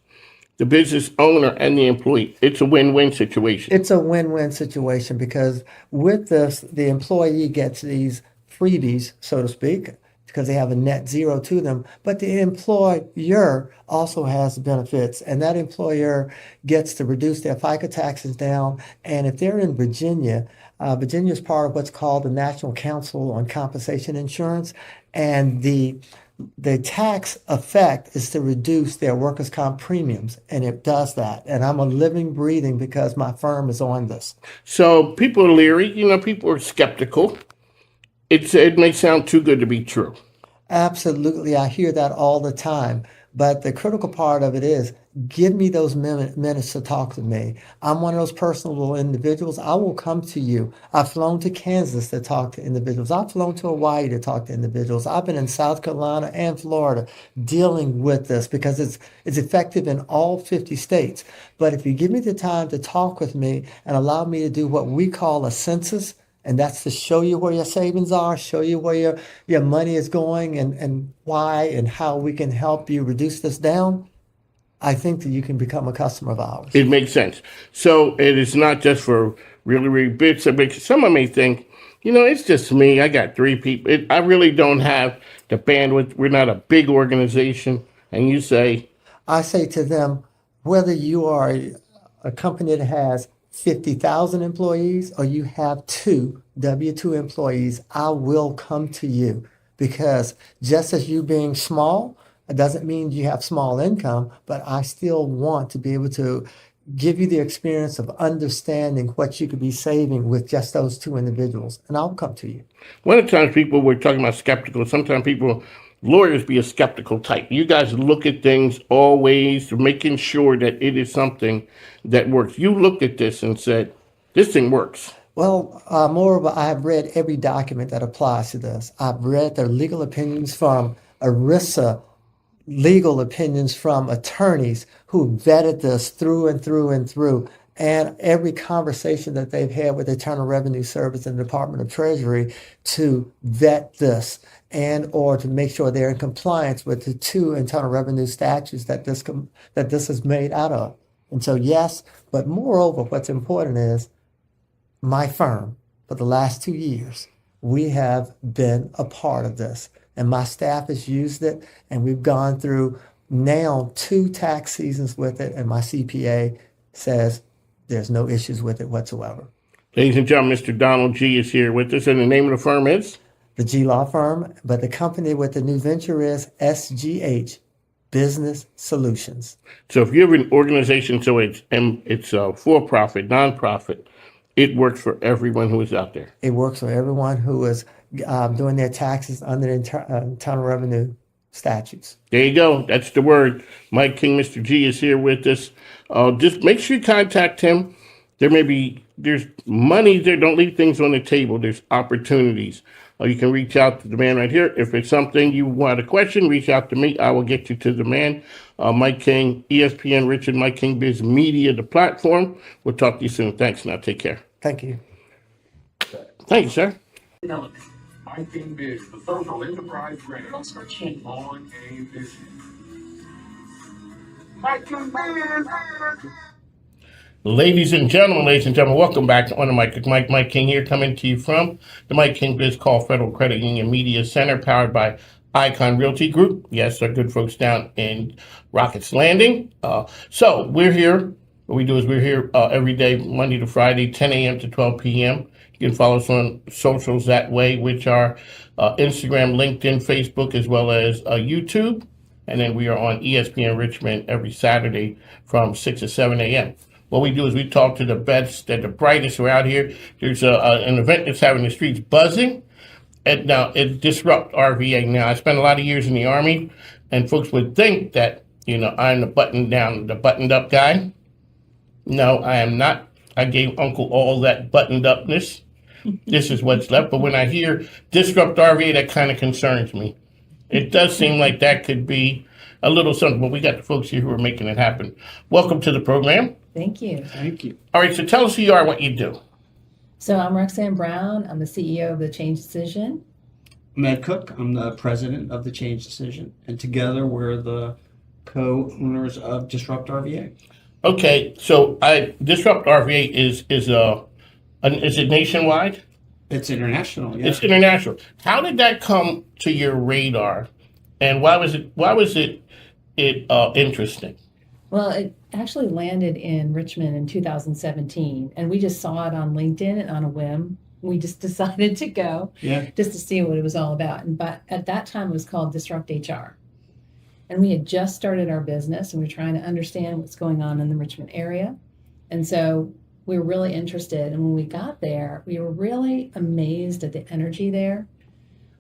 the business owner and the employee. It's a win-win situation. It's a win-win situation because with this, the employee gets these freebies, so to speak, because they have a net zero to them. But the employer also has benefits, and that employer gets to reduce their FICA taxes down. And if they're in Virginia, Virginia is part of what's called the National Council on Compensation Insurance, and the tax effect is to reduce their workers' comp premiums, and it does that. And I'm a living, breathing because my firm is on this. So people are leery, people are skeptical. It may sound too good to be true. Absolutely. I hear that all the time. But the critical part of it is, give me those minutes to talk to me. I'm one of those personable individuals. I will come to you. I've flown to Kansas to talk to individuals. I've flown to Hawaii to talk to individuals. I've been in South Carolina and Florida dealing with this because it's effective in all 50 states. But if you give me the time to talk with me and allow me to do what we call a census, and that's to show you where your savings are, show you where your money is going and why and how we can help you reduce this down, I think that you can become a customer of ours. It makes sense. So it is not just for really, really big. Someone may think, it's just me. I got 3 people. I really don't have the bandwidth. We're not a big organization. And you say? I say to them, whether you are a company that has 50,000 employees or you have 2 W-2 employees, I will come to you because just as you being small, it doesn't mean you have small income, but I still want to be able to give you the experience of understanding what you could be saving with just those 2 individuals, and I'll come to you. One of the times people were talking about skeptical, sometimes lawyers be a skeptical type. You guys look at things always, making sure that it is something that works. You looked at this and said, this thing works. Well, moreover, I have read every document that applies to this. I've read their legal opinions from ERISA, legal opinions from attorneys who vetted this through and through and through. And every conversation that they've had with the Internal Revenue Service and the Department of Treasury to vet this and or to make sure they're in compliance with the 2 Internal Revenue statutes that this is made out of. And so, yes, but moreover, what's important is my firm, for the last 2 years, we have been a part of this. And my staff has used it, and we've gone through now 2 tax seasons with it, and my CPA says there's no issues with it whatsoever. Ladies and gentlemen, Mr. Donald G. is here with us, and the name of the firm is? The G Law Firm, but the company with the new venture is SGH Business Solutions. So if you have an organization, so it's a for-profit, non-profit, it works for everyone who is out there. It works for everyone who is doing their taxes under the Internal Revenue statutes. There you go. That's the word. Mike King, Mr. G, is here with us. Just make sure you contact him. There's money there. Don't leave things on the table. There's opportunities. You can reach out to the man right here. If it's something you want a question, reach out to me. I will get you to the man. Mike King, ESPN, Richard, MIKEKINGBIZ Media, the platform. We'll talk to you soon. Thanks. Now take care. Thank you. Thank you, sir. MIKEKINGBIZ, the social enterprise brand on a mission. MIKEKINGBIZ. Ladies and gentlemen, welcome back to On the Mic. Mike King here, coming to you from the MIKEKINGBIZ Call Federal Credit Union Media Center, powered by Icon Realty Group. Yes, our good folks down in Rockets Landing. So we're here. What we do is we're here every day, Monday to Friday, 10 a.m. to 12 p.m. You can follow us on socials that way, which are Instagram, LinkedIn, Facebook, as well as YouTube. And then we are on ESPN Richmond every Saturday from 6 to 7 a.m. What we do is we talk to the best and the brightest who are out here. There's an event that's having the streets buzzing. And now it's Disrupt RVA. Now, I spent a lot of years in the Army, and folks would think that, I'm the buttoned up guy. No, I am not. I gave Uncle all that buttoned upness. This is what's left. But when I hear Disrupt RVA, that kind of concerns me. It does seem like that could be a little something, but we got the folks here who are making it happen. Welcome to the program. Thank you. Thank you. All right, so tell us who you are, what you do. So I'm Roxanne Brown. I'm the CEO of The Change Decision. I'm Ed Cook. I'm the president of The Change Decision. And together we're the co-owners of Disrupt RVA. Okay, so Disrupt RVA is it nationwide? It's international. Yeah. It's international. How did that come to your radar, and why was it interesting? Well, it actually landed in Richmond in 2017, and we just saw it on LinkedIn and on a whim. We just decided to go just to see what it was all about. But at that time, it was called Disrupt HR. And we had just started our business, and we were trying to understand what's going on in the Richmond area. And so we were really interested. And when we got there, we were really amazed at the energy there.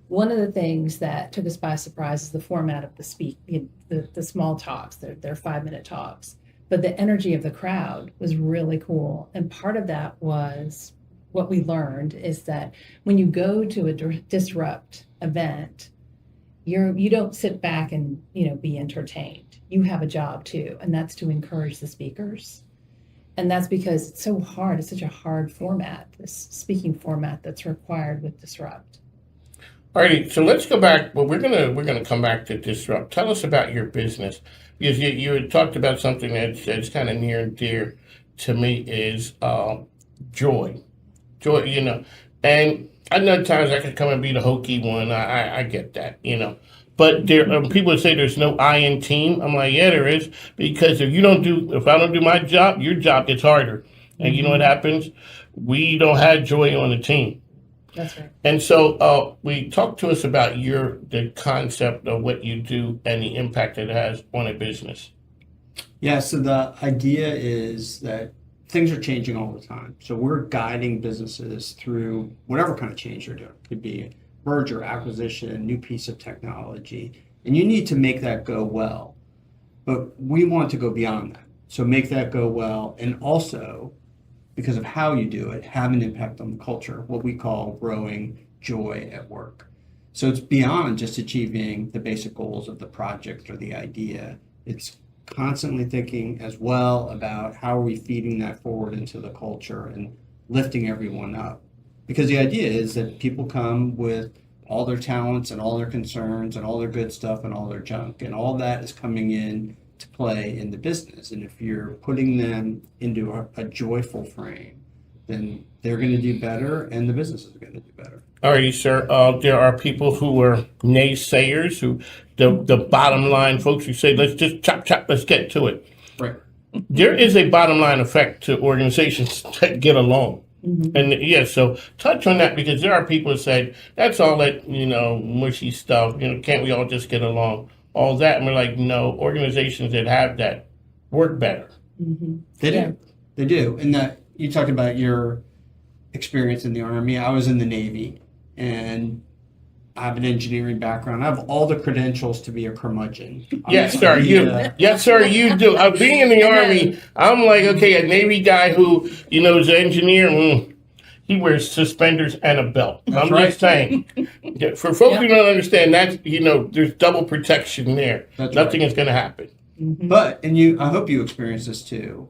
One of the things that took us by surprise is the format of the small talks, their 5-minute talks. But the energy of the crowd was really cool. And part of that was what we learned is that when you go to a Disrupt event, you don't sit back and be entertained. You have a job too, and that's to encourage the speakers. And that's because it's so hard. It's such a hard format, this speaking format that's required with Disrupt. All right, so let's go back. Well, we're gonna come back to Disrupt. Tell us about your business, because you had talked about something that's kind of near and dear to me is joy, and I know times I can come and be the hokey one. I get that, But there are people that say there's no I in team. I'm like, yeah, there is, because if I don't do my job, your job gets harder. And you know what happens? We don't have joy on the team. That's right. And so we talked to us about the concept of what you do and the impact it has on a business. Yeah, so the idea is that things are changing all the time. So we're guiding businesses through whatever kind of change you're doing. It could be a merger, acquisition, new piece of technology, and you need to make that go well. But we want to go beyond that. So make that go well, and also, because of how you do it, have an impact on the culture, what we call growing joy at work. So it's beyond just achieving the basic goals of the project or the idea. It's constantly thinking as well about how are we feeding that forward into the culture and lifting everyone up. Because the idea is that people come with all their talents and all their concerns and all their good stuff and all their junk, and all that is coming in to play in the business. And if you're putting them into a joyful frame, then they're going to do better and the business is going to do better. All righty, sir. There are people who are naysayers, the bottom line folks who say, let's just chop, let's get to it. Right. There is a bottom line effect to organizations that get along. Mm-hmm. And so touch on that, because there are people who say, that's all that, mushy stuff, can't we all just get along? All that. And we're like, no, organizations that have that work better. Mm-hmm. They do. And that you talked about your experience in the Army. I was in the Navy, and I have an engineering background. I have all the credentials to be a curmudgeon. Yes, sir. Yes, sir. You do. Being in the Army, I'm like, okay, a Navy guy who, is an engineer. He wears suspenders and a belt. That's I'm right. just saying. For folks who don't understand, that's there's double protection there. That's Nothing right. is going to happen. Mm-hmm. But I hope you experience this too.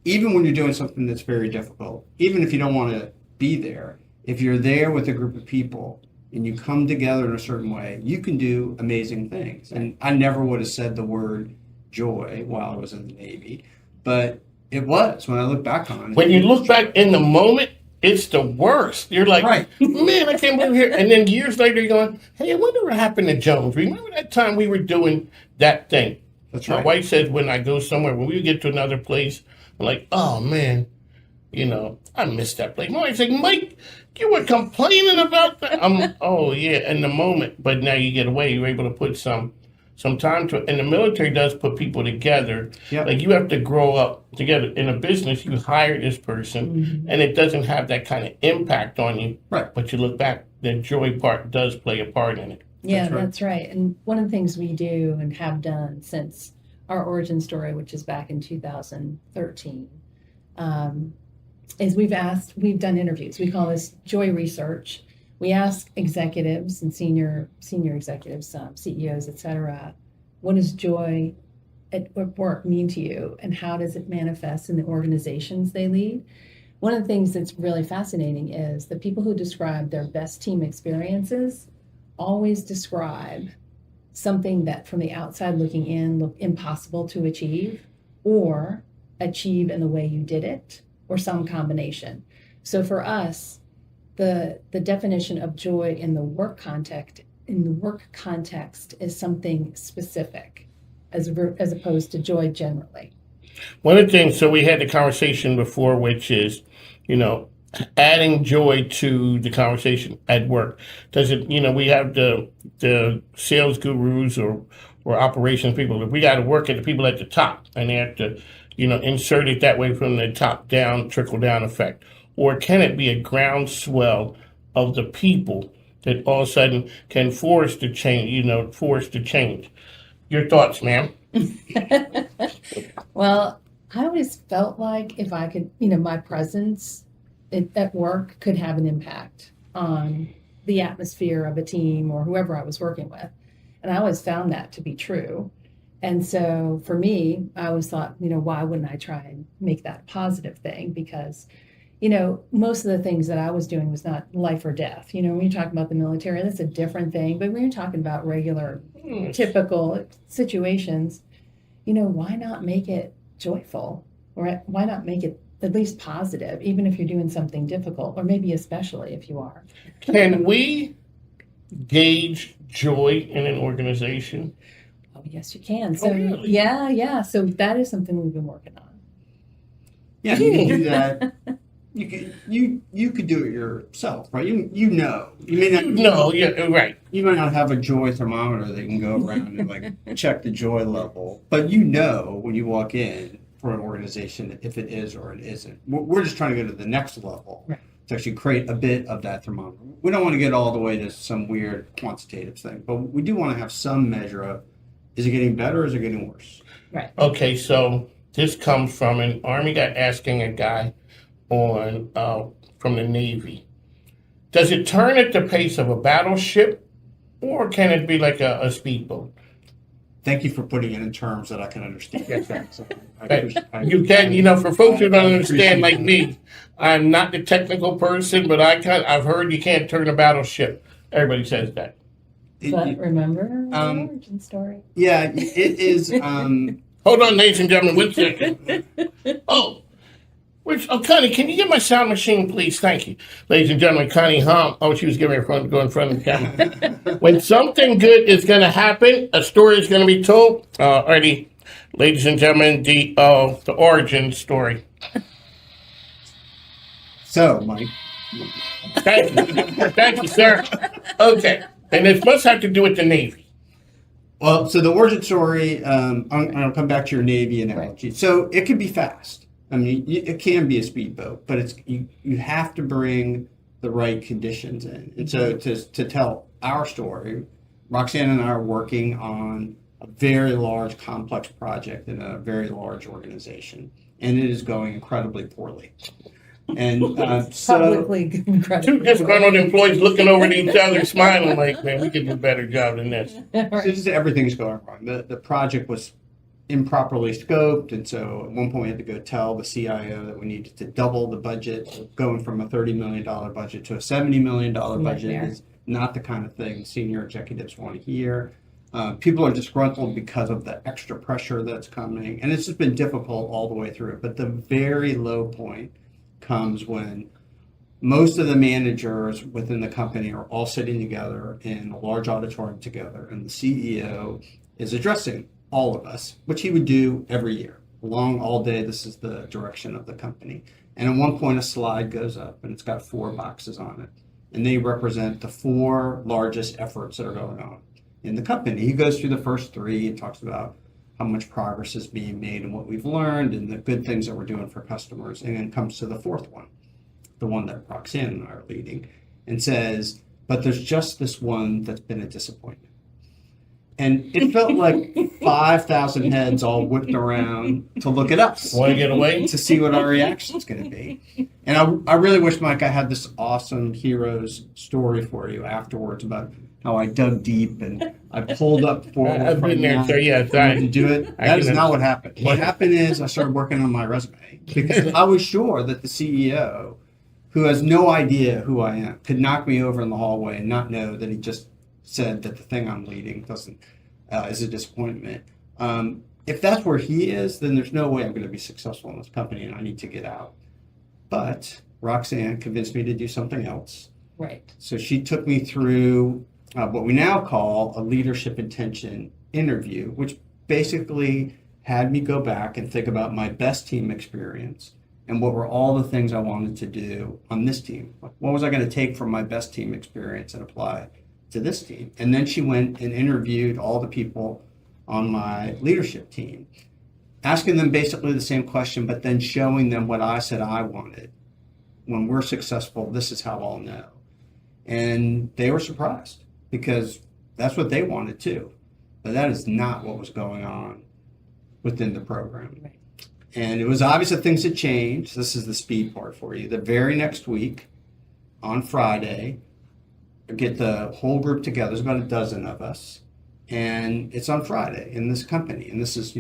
Even when you're doing something that's very difficult, even if you don't want to be there, if you're there with a group of people and you come together in a certain way, you can do amazing things. And I never would have said the word joy while I was in the Navy, but it was when I look back on it. When you look back in the moment, it's the worst. You're like, right. Man, I can't believe here. And then years later, you're going, hey, I wonder what happened to Jones. Remember that time we were doing that thing? That's right. My wife says when I go somewhere, when we get to another place, I'm like, oh, man, I miss that place. My wife's like, Mike, you were complaining about that. Oh, yeah, in the moment. But now you get away. You're able to put some time to it. And the military does put people together. Yep. Like you have to grow up together. In a business, you hire this person, and it doesn't have that kind of impact on you. Right. But you look back, the joy part does play a part in it. Yeah, that's right. And one of the things we do and have done since our origin story, which is back in 2013, is we've done interviews. We call this joy research. We ask executives and senior executives, CEOs, et cetera, what does joy at work mean to you, and how does it manifest in the organizations they lead? One of the things that's really fascinating is the people who describe their best team experiences always describe something that from the outside looking in looked impossible to achieve, or achieve in the way you did it, or some combination. So for us, the definition of joy in the work context is something specific as opposed to joy generally. One of the things, so we had the conversation before, which is, adding joy to the conversation at work. Does it, we have the sales gurus or operations people. If we got to work at the people at the top, and they have to, insert it that way from the top down, trickle down effect. Or can it be a groundswell of the people that all of a sudden can force the change, Your thoughts, ma'am? Well, I always felt like if I could, my presence at work could have an impact on the atmosphere of a team or whoever I was working with. And I always found that to be true. And so for me, I always thought, why wouldn't I try and make that a positive thing? Because, most of the things that I was doing was not life or death. When you're talking about the military, that's a different thing. But when you're talking about regular, typical situations, why not make it joyful? Or why not make it at least positive, even if you're doing something difficult, or maybe especially if you are? Can we gauge joy in an organization? Oh, yes, you can. So, really? yeah. So that is something we've been working on. Yeah, you can do that. You could do it yourself, right? You may not. No, yeah, right. You might not have a joy thermometer that can go around and check the joy level, but when you walk in for an organization if it is or it isn't. We're just trying to go to the next level, right, to actually create a bit of that thermometer. We don't want to get all the way to some weird quantitative thing, but we do want to have some measure of, is it getting better or is it getting worse? Right. Okay, so this comes from an Army guy asking a guy from the Navy. Does it turn at the pace of a battleship, or can it be like a speedboat? Thank you for putting it in terms that I can understand. Yes, you can, for folks who don't understand like me, I'm not the technical person, but I've heard you can't turn a battleship. Everybody says that. But remember the origin story? Yeah, it is. Hold on, ladies and gentlemen, 1 second. Connie, can you get my sound machine, please? Thank you. Ladies and gentlemen, Connie Hom. Oh, she was getting ready to go in front of the camera. When something good is going to happen, a story is going to be told. Alrighty, ladies and gentlemen, the origin story. So, Mike. Thank you, sir. Okay, and this must have to do with the Navy. Well, so the origin story, I'll come back to your Navy analogy. Right. So it could be fast. I mean, it can be a speedboat, but you have to bring the right conditions in. And so to tell our story, Roxanne and I are working on a very large, complex project in a very large organization, and it is going incredibly poorly. And Publicly incredibly. Two disgruntled employees looking over at each other, smiling like, man, we can do a better job than this. So just everything's going wrong. The project was improperly scoped, and so at one point we had to go tell the CIO that we needed to double the budget. Going from a $30 million budget to a $70 million budget is not the kind of thing senior executives want to hear. People are disgruntled because of the extra pressure that's coming, and it's just been difficult all the way through. But the very low point comes when most of the managers within the company are all sitting together in a large auditorium together, and the CEO is addressing all of us, which he would do every year. Long all day, this is the direction of the company. And at one point, a slide goes up, and it's got 4 boxes on it. And they represent the 4 largest efforts that are going on in the company. He goes through the first 3 and talks about how much progress is being made and what we've learned and the good things that we're doing for customers. And then comes to the 4th one, the one that Roxanne and I are leading, and says, but there's just this one that's been a disappointment. And it felt like 5,000 heads all whipped around to look at us. Want to get away? To see what our reaction is going to be. And I really wish, Mike, I had this awesome hero's story for you afterwards about how I dug deep and I pulled up forward. I've been there, sir. Yes, to do it. That is not what happened. What happened is I started working on my resume because I was sure that the CEO, who has no idea who I am, could knock me over in the hallway and not know that he just said that the thing I'm leading doesn't is a disappointment. If that's where he is, then there's no way I'm going to be successful in this company, and I need to get out. But Roxanne convinced me to do something else. Right. So she took me through what we now call a leadership intention interview, which basically had me go back and think about my best team experience and what were all the things I wanted to do on this team. What was I going to take from my best team experience and apply to this team? And then she went and interviewed all the people on my leadership team, asking them basically the same question, but then showing them what I said I wanted. When we're successful, this is how I'll know. And they were surprised because that's what they wanted too. But that is not what was going on within the program. Right. And it was obvious that things had changed. This is the speed part for you. The very next week, on Friday, I get the whole group together. There's about a dozen of us. And it's on Friday in this company. And this is,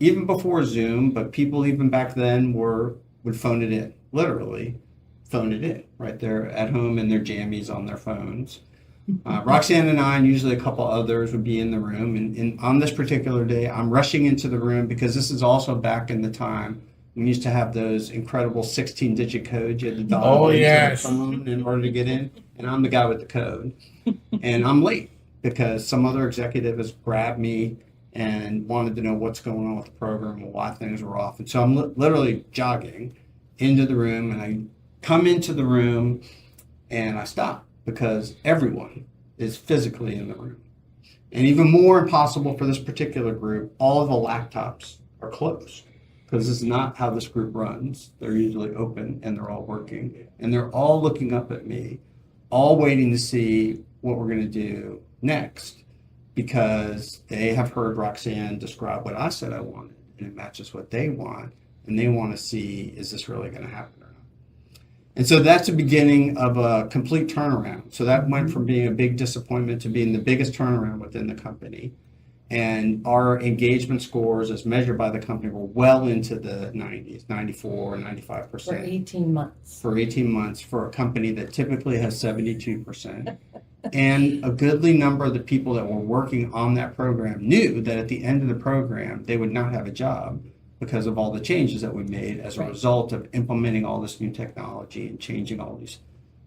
even before Zoom, but people even back then would phone it in, literally phone it in right there at home in their jammies on their phones. Roxanne and I, and usually a couple others, would be in the room. And on this particular day, I'm rushing into the room because this is also back in the time we used to have those incredible 16-digit codes. You had to dial into the phone in order to get in. And I'm the guy with the code. And I'm late because some other executive has grabbed me and wanted to know what's going on with the program and why things were off. And so I'm literally jogging into the room, and I come into the room and I stop because everyone is physically in the room. And even more impossible for this particular group, all of the laptops are closed because this is not how this group runs. They're usually open and they're all working, and they're all looking up at me, all waiting to see what we're going to do next, because they have heard Roxanne describe what I said I wanted, and it matches what they want, and they want to see, is this really going to happen or not? And so that's the beginning of a complete turnaround. So that went from being a big disappointment to being the biggest turnaround within the company. And our engagement scores, as measured by the company, were well into the 90s, 94, 95%. For 18 months. For 18 months for a company that typically has 72%. And a goodly number of the people that were working on that program knew that at the end of the program, they would not have a job because of all the changes that we made as a result of implementing all this new technology and changing all these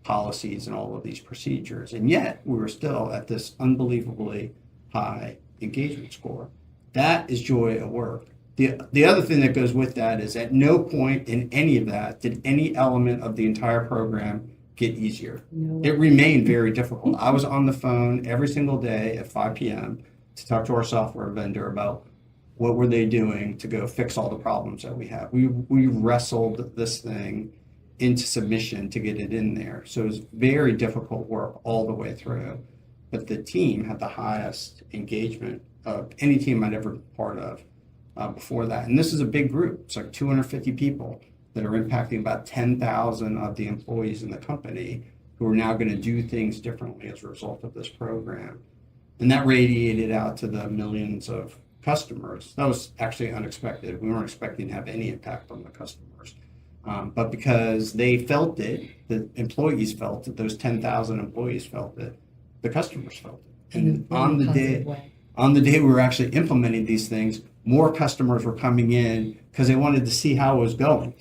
policies and all of these procedures. And yet we were still at this unbelievably high engagement score. That is joy at work. The other thing that goes with that is at no point in any of that did any element of the entire program get easier. No. It remained very difficult. I was on the phone every single day at 5 p.m. to talk to our software vendor about what were they doing to go fix all the problems that we have. We wrestled this thing into submission to get it in there. So it was very difficult work all the way through. But the team had the highest engagement of any team I'd ever been part of before that. And this is a big group. It's like 250 people that are impacting about 10,000 of the employees in the company who are now going to do things differently as a result of this program. And that radiated out to the millions of customers. That was actually unexpected. We weren't expecting to have any impact on the customers. But because they felt it, the employees felt it, those 10,000 employees felt it, the customers felt it. And on the day we were actually implementing these things, more customers were coming in because they wanted to see how it was going.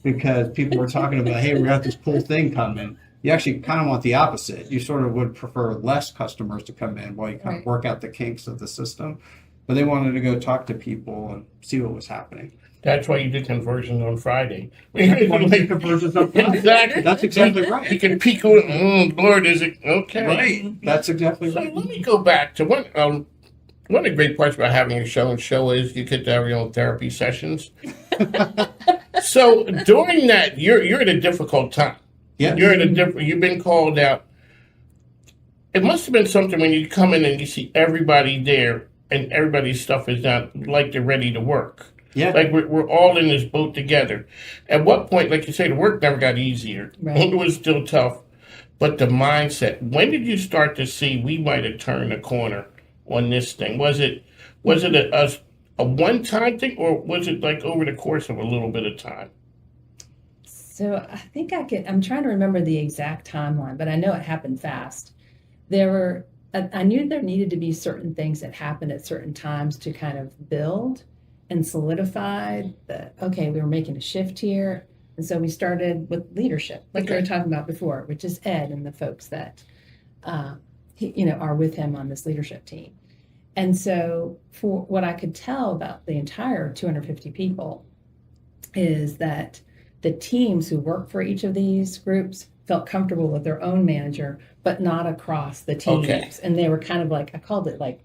Because people were talking about, hey, we got this cool thing coming. You actually kind of want the opposite. You sort of would prefer less customers to come in while you kind of work out the kinks of the system. But they wanted to go talk to people and see what was happening. That's why you did conversions on Friday. Conversions on Friday. Exactly. That's exactly right. You can peek on, Lord, is it okay? Right. That's exactly right. So let me go back to one of the great parts about having a show is you get to have your own therapy sessions. So during that, you're at a difficult time. Yeah. You've been called out. It must have been something when you come in and you see everybody there and everybody's stuff is not like they're ready to work. Yeah. Like we're all in this boat together. At what point, like you say, the work never got easier. Right. It was still tough. But the mindset, when did you start to see we might have turned a corner on this thing? Was it a one-time thing, or was it like over the course of a little bit of time? So I think I'm trying to remember the exact timeline, but I know it happened fast. There were I knew there needed to be certain things that happened at certain times to kind of build and solidify that, okay, we were making a shift here. And so we started with leadership, like we were talking about before, which is Ed and the folks that, are with him on this leadership team. And so for what I could tell about the entire 250 people is that the teams who work for each of these groups felt comfortable with their own manager, but not across the teams. Okay. And they were kind of like, I called it like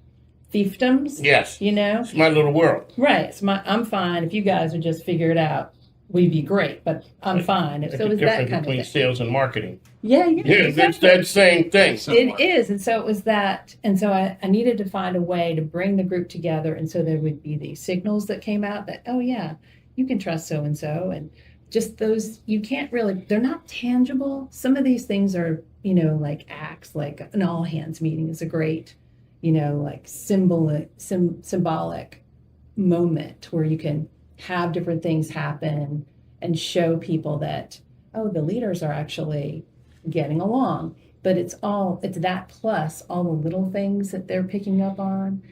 fiefdoms. Yes. It's my little world. Right. I'm fine. If you guys would just figure it out, we'd be great, but I'm fine. It's So the it was that difference kind between of thing. sales and marketing. Yeah, It's that same thing. It is. And so it was that. And so I needed to find a way to bring the group together. And so there would be these signals that came out that, oh, yeah, you can trust so-and-so. And just those, you can't really, they're not tangible. Some of these things are, like acts, like an all hands meeting is a great, like symbolic moment where you can have different things happen and show people that, oh, the leaders are actually getting along. But it's that plus all the little things that they're picking up on.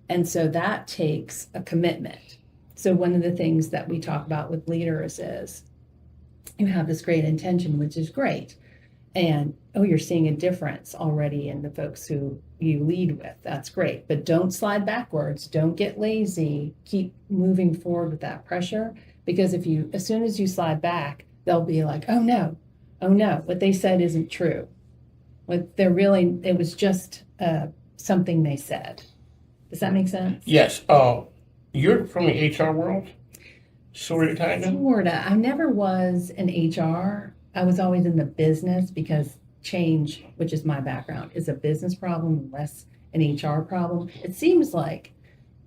And so that takes a commitment. So one of the things that we talk about with leaders is you have this great intention, which is great. And, oh, you're seeing a difference already in the folks who you lead with. That's great. But don't slide backwards. Don't get lazy. Keep moving forward with that pressure. Because as soon as you slide back, they'll be like, oh no, what they said isn't true. It was just something they said. Does that make sense? Yes. You're from the HR world? Sort of, kind of? Sort of. I never was in HR. I was always in the business because change, which is my background, is a business problem, less an HR problem. It seems like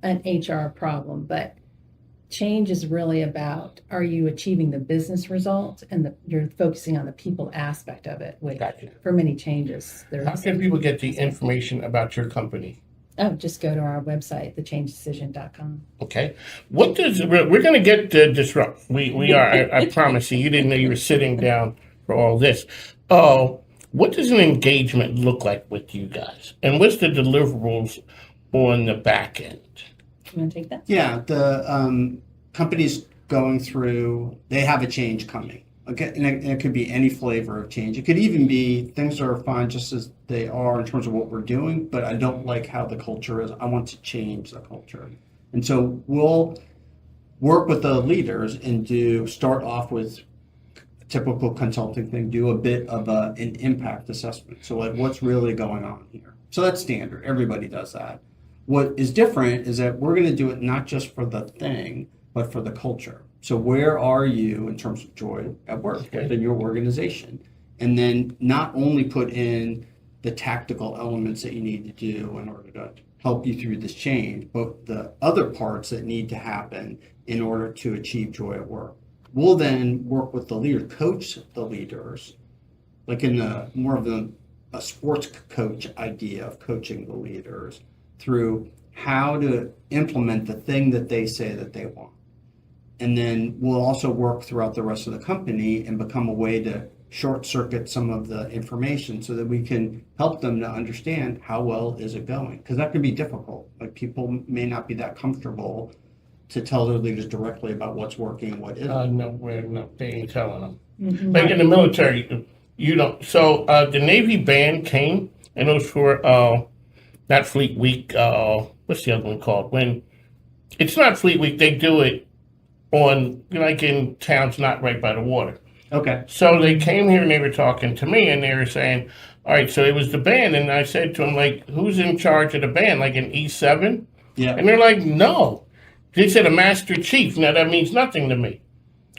an HR problem, but change is really about, are you achieving the business result? And you're focusing on the people aspect of it, which for many changes. How can people get the information about your company? Oh, just go to our website, thechangedecision.com. Okay. We're going to get to disrupt. We are. I promise you. You didn't know you were sitting down for all this. What does an engagement look like with you guys? And what's the deliverables on the back end? You want to take that? Yeah, the company's going through, they have a change coming. Okay, and it could be any flavor of change. It could even be things are fine just as they are in terms of what we're doing, but I don't like how the culture is. I want to change the culture. And so we'll work with the leaders and start off with a typical consulting thing, do a bit of an impact assessment. So like what's really going on here? So that's standard. Everybody does that. What is different is that we're going to do it not just for the thing, but for the culture. So where are you in terms of joy at work within your organization? And then not only put in the tactical elements that you need to do in order to help you through this change, but the other parts that need to happen in order to achieve joy at work. We'll then work with the leader, coach the leaders, like in more of a sports coach idea of coaching the leaders through how to implement the thing that they say that they want. And then we'll also work throughout the rest of the company and become a way to short circuit some of the information so that we can help them to understand how well is it going. Because that can be difficult. Like people may not be that comfortable to tell their leaders directly about what's working and what isn't. No, they ain't telling them. Mm-hmm. Like in the military, you don't. So the Navy band came, and it was for not Fleet Week. What's the other one called? When it's not Fleet Week, they do it on, like in towns not right by the water. Okay. So they came here and they were talking to me and they were saying, all right, so it was the band. And I said to them, like, who's in charge of the band? Like an E7? Yeah. And they're like, no. They said a master chief. Now that means nothing to me.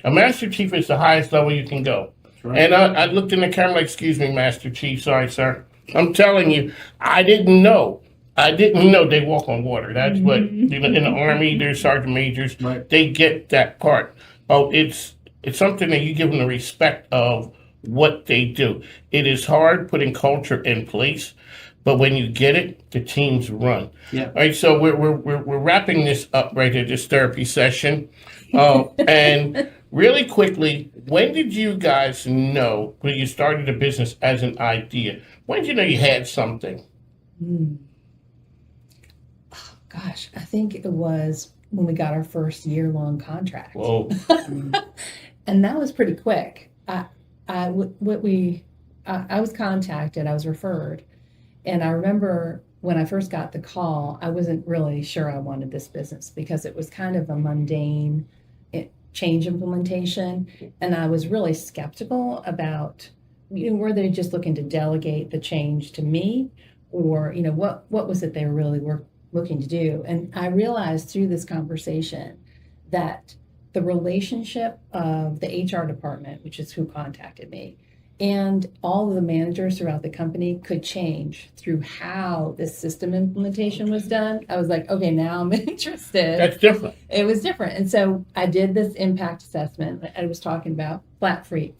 A master chief is the highest level you can go. Right. And I looked in the camera like, excuse me, Master Chief. Sorry, sir. I'm telling you, I didn't know. They walk on water. That's what, in the Army, there's sergeant majors. Right. They get that part. Oh, it's something that you give them the respect of what they do. It is hard putting culture in place, but when you get it, the teams run. Yeah. All right, so we're wrapping this up right here, this therapy session. And really quickly, when did you guys know when you started a business as an idea? When did you know you had something? Oh, gosh, I think it was when we got our first year-long contract. Whoa. And that was pretty quick. I was contacted, I was referred, and I remember when I first got the call, I wasn't really sure I wanted this business because it was kind of a mundane change implementation, and I was really skeptical about, were they just looking to delegate the change to me, or what was it they were looking to do? And I realized through this conversation that the relationship of the HR department, which is who contacted me, and all of the managers throughout the company could change through how this system implementation was done. I was like, okay, now I'm interested. That's different. It was different. And so I did this impact assessment that I was talking about, flat fee,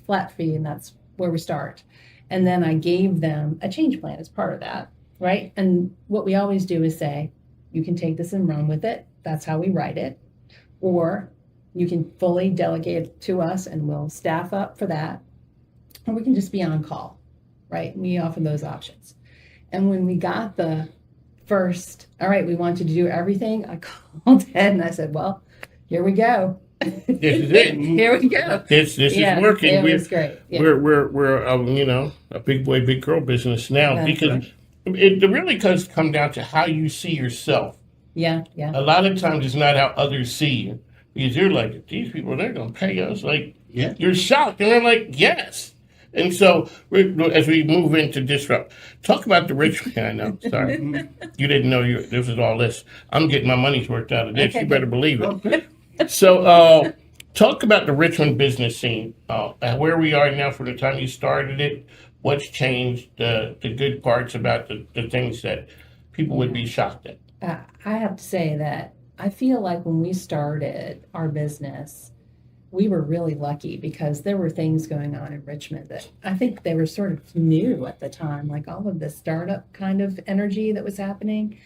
and that's where we start. And then I gave them a change plan as part of that, right? And what we always do is say, you can take this and run with it. That's how we write it. Or you can fully delegate it to us and we'll staff up for that. Or we can just be on call, right? We offer those options. And when we got the first, all right, we want you to do everything, I called Ed and I said, well, here we go. This is it. Here we go. This is working. It was great. Yeah. We're a big boy, big girl business now. That's Because right. it really does come down to how you see yourself. Yeah. A lot of times it's not how others see you. Because you're like, these people, they're going to pay us. Like, you're shocked. And they're like, yes. And so, as we move into disrupt, talk about the rich man. I know, sorry. You didn't know this was all this. I'm getting my money's worth out of this. Okay. You better believe it. So, talk about the Richmond business scene, where we are now from the time you started it, what's changed, the good parts about the things that people would be shocked at. I have to say that I feel like when we started our business, we were really lucky because there were things going on in Richmond that I think they were sort of new at the time, like all of the startup kind of energy that was happening.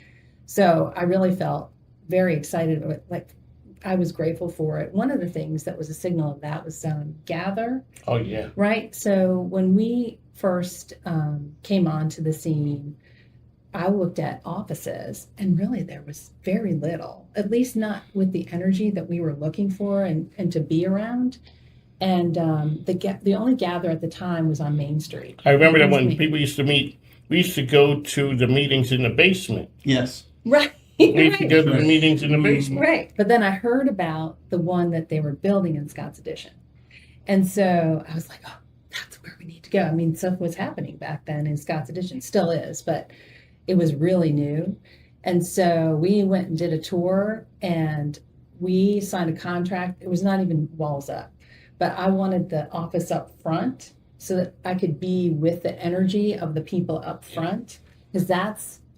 So I really felt very excited. Like, I was grateful for it. One of the things that was a signal of that was Gather. Oh, yeah. Right. So when we first came onto the scene, I looked at offices and really there was very little, at least not with the energy that we were looking for and to be around. And the only Gather at the time was on Main Street. I remember that when people used to meet, we used to go to the meetings in the basement. Yes. Right. We used to go to the meetings in the basement. Right. But then I heard about the one that they were building in Scott's Addition. And so I was like, oh, that's where we need to go. I mean, stuff was happening back then in Scott's Addition, still is, but it was really new. And so we went and did a tour and we signed a contract. It was not even walls up, but I wanted the office up front so that I could be with the energy of the people up front, because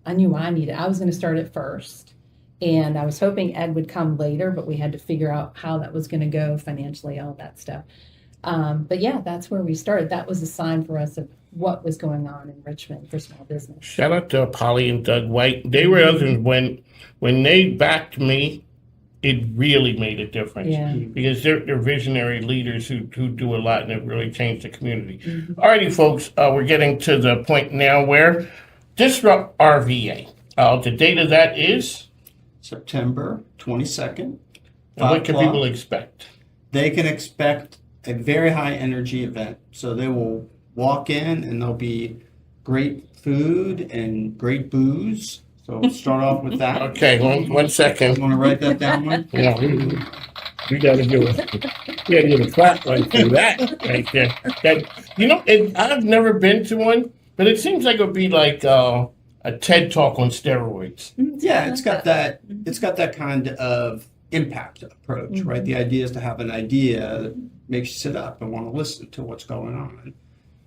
I knew I needed. I was going to start it first. And I was hoping Ed would come later, but we had to figure out how that was going to go financially, all that stuff. But yeah, that's where we started. That was a sign for us of what was going on in Richmond for small business. Shout out to Polly and Doug White. They were others when they backed me, it really made a difference. Yeah. Because they're visionary leaders who do a lot and have really changed the community. Mm-hmm. All righty, folks, we're getting to the point now where Disrupt RVA. The date of that is? September 22nd. And what can people expect? They can expect a very high energy event. So they will walk in and there'll be great food and great booze. So we'll start off with that. Okay, one second. You want to write that down, one? Yeah, we got to do a clap right through that right there. I've never been to one, but it seems like it would be like a TED Talk on steroids. Yeah, it's got that kind of impact approach, right? The idea is to have an idea that makes you sit up and want to listen to what's going on.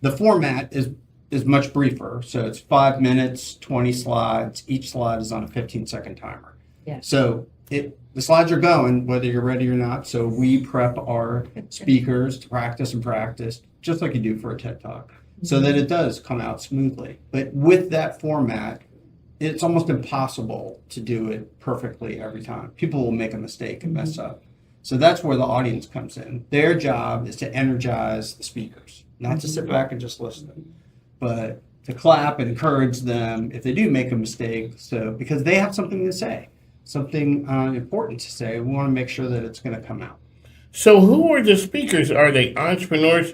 The format is much briefer, so it's 5 minutes, 20 slides. Each slide is on a 15-second timer. Yeah. So the slides are going whether you're ready or not. So we prep our speakers to practice, just like you do for a TED Talk, so that it does come out smoothly. But with that format, it's almost impossible to do it perfectly every time. People will make a mistake and mess up. So that's where the audience comes in. Their job is to energize the speakers, not to sit back and just listen, but clap and encourage them if they do make a mistake. So because they have something to say, something important to say, we want to make sure that it's going to come out. So who are the speakers? Are they entrepreneurs?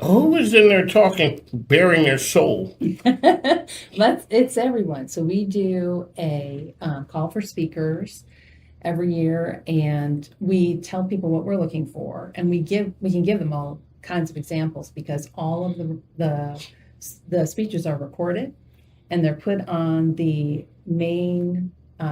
Who is in there talking, bearing their soul? It's everyone. So we do a call for speakers every year, and we tell people what we're looking for, and we can give them all kinds of examples, because all of the speeches are recorded, and they're put on the main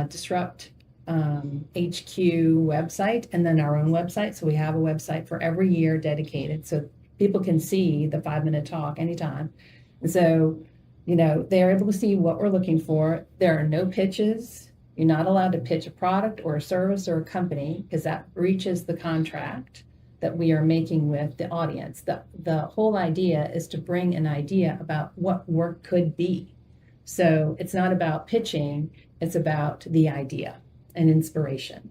Disrupt HQ website, and then our own website. So we have a website for every year dedicated, so people can see the 5-minute talk anytime. And so, they're able to see what we're looking for. There are no pitches. You're not allowed to pitch a product or a service or a company, because that breaches the contract that we are making with the audience. The whole idea is to bring an idea about what work could be. So it's not about pitching, it's about the idea and inspiration.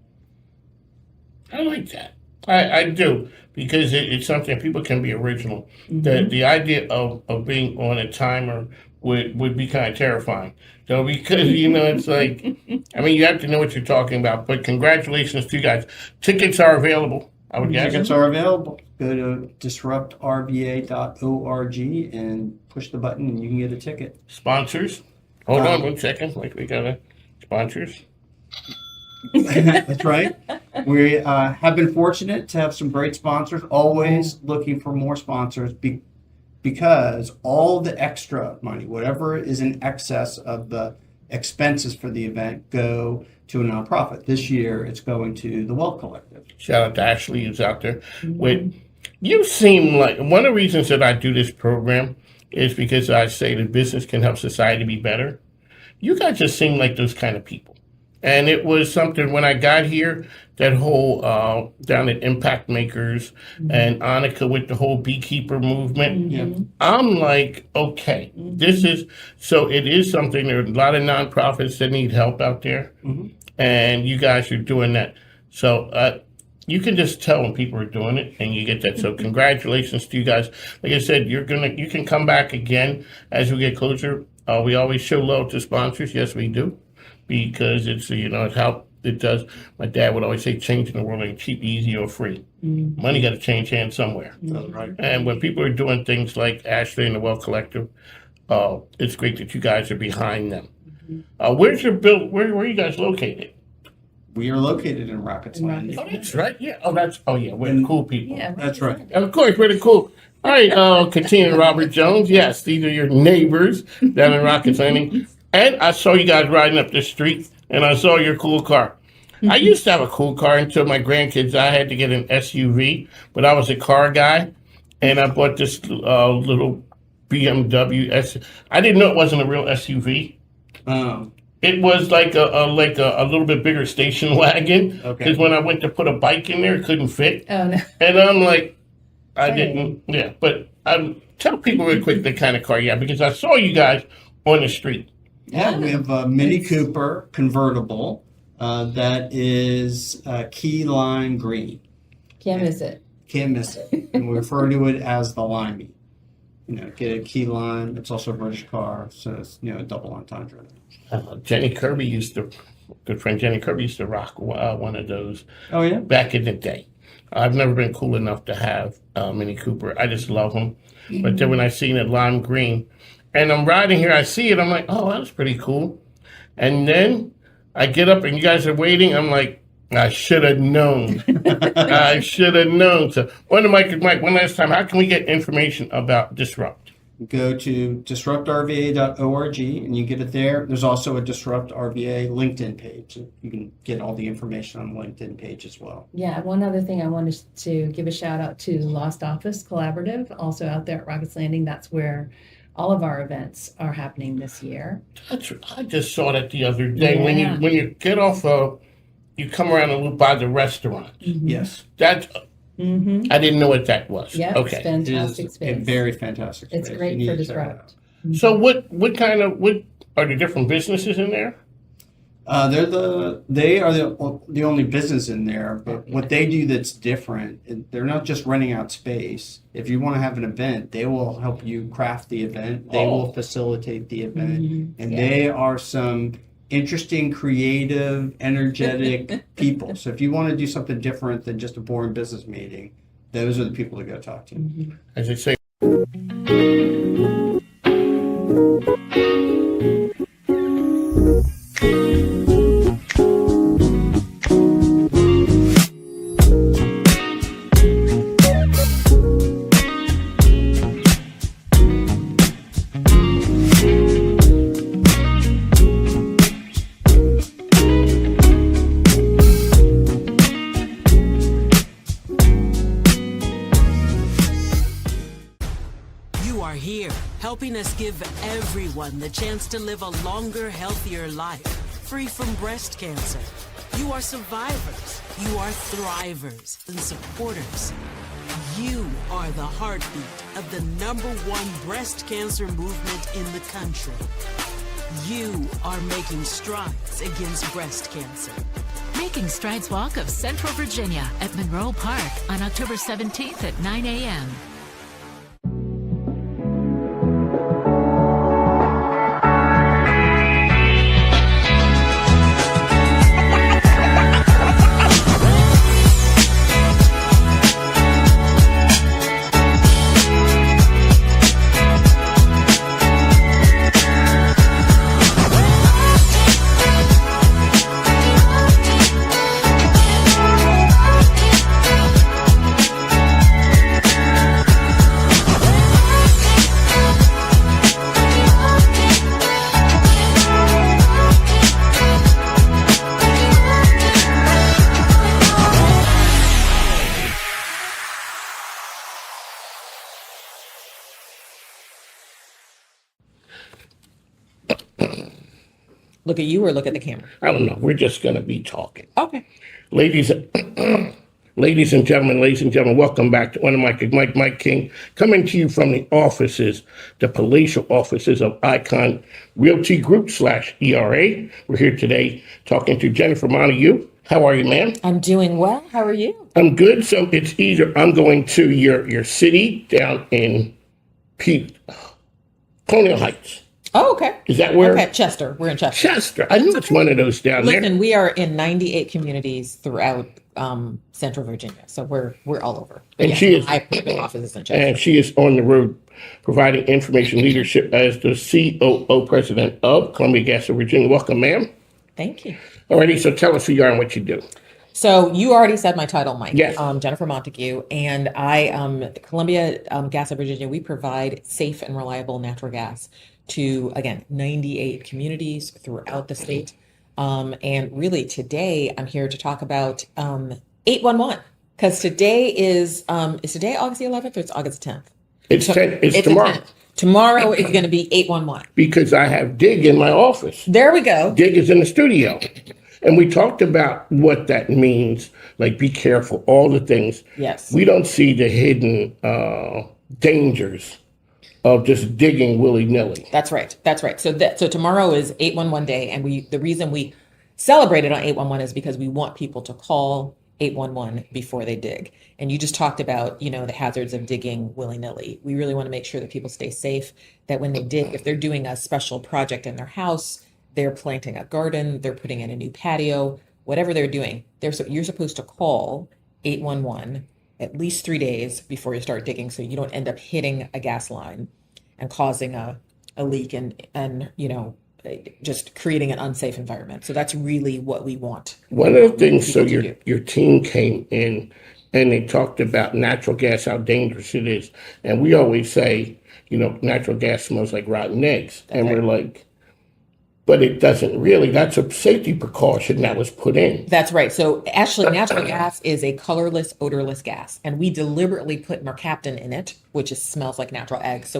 I like that. I do, because it's something people can be original. Mm-hmm. The idea of being on a timer would be kind of terrifying. So because, it's like, you have to know what you're talking about. But congratulations to you guys. Tickets are available, I would guess. Tickets are available. Go to disruptrva.org and push the button and you can get a ticket. Sponsors? Hold on 1 second. We got sponsors. That's right. We have been fortunate to have some great sponsors, always looking for more sponsors because all the extra money, whatever is in excess of the expenses for the event, go to a nonprofit. This year, it's going to the Well Collective. Shout out to Ashley, who's out there. You seem like one of the reasons that I do this program is because I say that business can help society be better. You guys just seem like those kind of people. And it was something when I got here, that whole down at Impact Makers and Annika with the whole beekeeper movement. I'm like, okay, this is, so it is something. There are a lot of nonprofits that need help out there. And you guys are doing that. So you can just tell when people are doing it and you get that. So congratulations to you guys. Like I said, you can come back again as we get closer. We always show love to sponsors. Yes, we do. Because it's how it does. My dad would always say, changing the world ain't cheap, easy, or free. Money got to change hands somewhere. That's right. And when people are doing things like Ashley and the Well Collective, it's great that you guys are behind them. Where's your build? Where are you guys located? We are located in Rockets Landing. Oh, that's right. Yeah. We're the cool people. Yeah, that's right. And of course, we're the cool. All right, Katina and Robert Jones. Yes, these are your neighbors down in Rockets Landing. And I saw you guys riding up the street, and I saw your cool car. I used to have a cool car until my grandkids. I had to get an SUV, but I was a car guy, and I bought this little BMW. I didn't know it wasn't a real SUV. It was like a little bit bigger station wagon. Because when I went to put a bike in there, it couldn't fit. Oh no! And I'm like, I didn't. Yeah, but tell people real quick the kind of car you have, because I saw you guys on the street. Yeah, we have a Mini Cooper convertible that is key lime green. Can't miss it. Can't miss it. And we refer to it as the Limey. Get a key lime. It's also a British car, so it's a double entendre. Good friend Jenny Kirby used to rock one of those. Oh yeah. Back in the day. I've never been cool enough to have Mini Cooper. I just love them. But then when I seen it lime green. And I'm riding here, I see it, I'm like, oh, that was pretty cool. And then I get up and you guys are waiting. I'm like, I should have known. I should have known. So, Mike, one last time, how can we get information about Disrupt? Go to disruptrva.org and you get it there. There's also a Disrupt RVA LinkedIn page. You can get all the information on the LinkedIn page as well. Yeah, one other thing I wanted to give a shout out to Lost Office Collaborative, also out there at Rockets Landing. That's where all of our events are happening this year. I just saw that the other day. Yeah. When you get off, you come around a loop by the restaurant. Yes. That's. I didn't know what that was. Yeah, okay. It's fantastic space. A very fantastic space. It's great for Disrupt. So what are the different businesses in there? They are the only business in there, but what they do that's different, they're not just renting out space. If you want to have an event, they will help you craft the event. They will facilitate the event, and they are some interesting, creative, energetic people. So if you want to do something different than just a boring business meeting, those are the people to go talk to. As I say. Helping us give everyone the chance to live a longer, healthier life, free from breast cancer. You are survivors, you are thrivers and supporters. You are the heartbeat of the #1 breast cancer movement in the country. You are making strides against breast cancer. Making Strides Walk of Central Virginia at Monroe Park on October 17th at 9 a.m. Look at you or look at the camera? I don't know. We're just going to be talking. Okay. Ladies and gentlemen, welcome back to one of Mike King, coming to you from the offices, the palatial offices of Icon Realty Group /ERA. We're here today talking to Jennifer Montague. How are you, ma'am? I'm doing well. How are you? I'm good. So it's either I'm going to your city down in Colonial Heights. Oh, okay. Is that where? Okay, Chester. We're in Chester. Chester. I knew it's one of those down there. Listen, we are in 98 communities throughout Central Virginia, so we're all over. But And she is. I put my offices in Chester. And she is on the road providing information leadership as the COO president of Columbia Gas of Virginia. Welcome, ma'am. Thank you. Alrighty, so tell us who you are and what you do. So you already said my title, Mike. Yes. Jennifer Montague, and I, Columbia Gas of Virginia, we provide safe and reliable natural gas to, again, 98 communities throughout the state. And really today, I'm here to talk about 811, because today is today August the 11th or it's August 10th? It's tomorrow. 10th. Tomorrow is going to be 811. Because I have Dig in my office. There we go. Dig is in the studio. And we talked about what that means, like be careful, all the things. Yes. We don't see the hidden dangers of just digging willy-nilly. That's right. That's right. So tomorrow is 811 day, and the reason we celebrate it on 811 is because we want people to call 811 before they dig. And you just talked about, the hazards of digging willy-nilly. We really want to make sure that people stay safe, that when they dig, if they're doing a special project in their house, they're planting a garden, they're putting in a new patio, whatever they're doing, you're supposed to call 811 at least 3 days before you start digging, so you don't end up hitting a gas line and causing a leak and just creating an unsafe environment. So that's really what we want. One of the things, so your team came in and they talked about natural gas, how dangerous it is. And we always say, natural gas smells like rotten eggs. And we're like, but it doesn't really. That's a safety precaution that was put in. That's right. So actually, natural gas is a colorless, odorless gas. And we deliberately put mercaptan in it, which smells like natural eggs.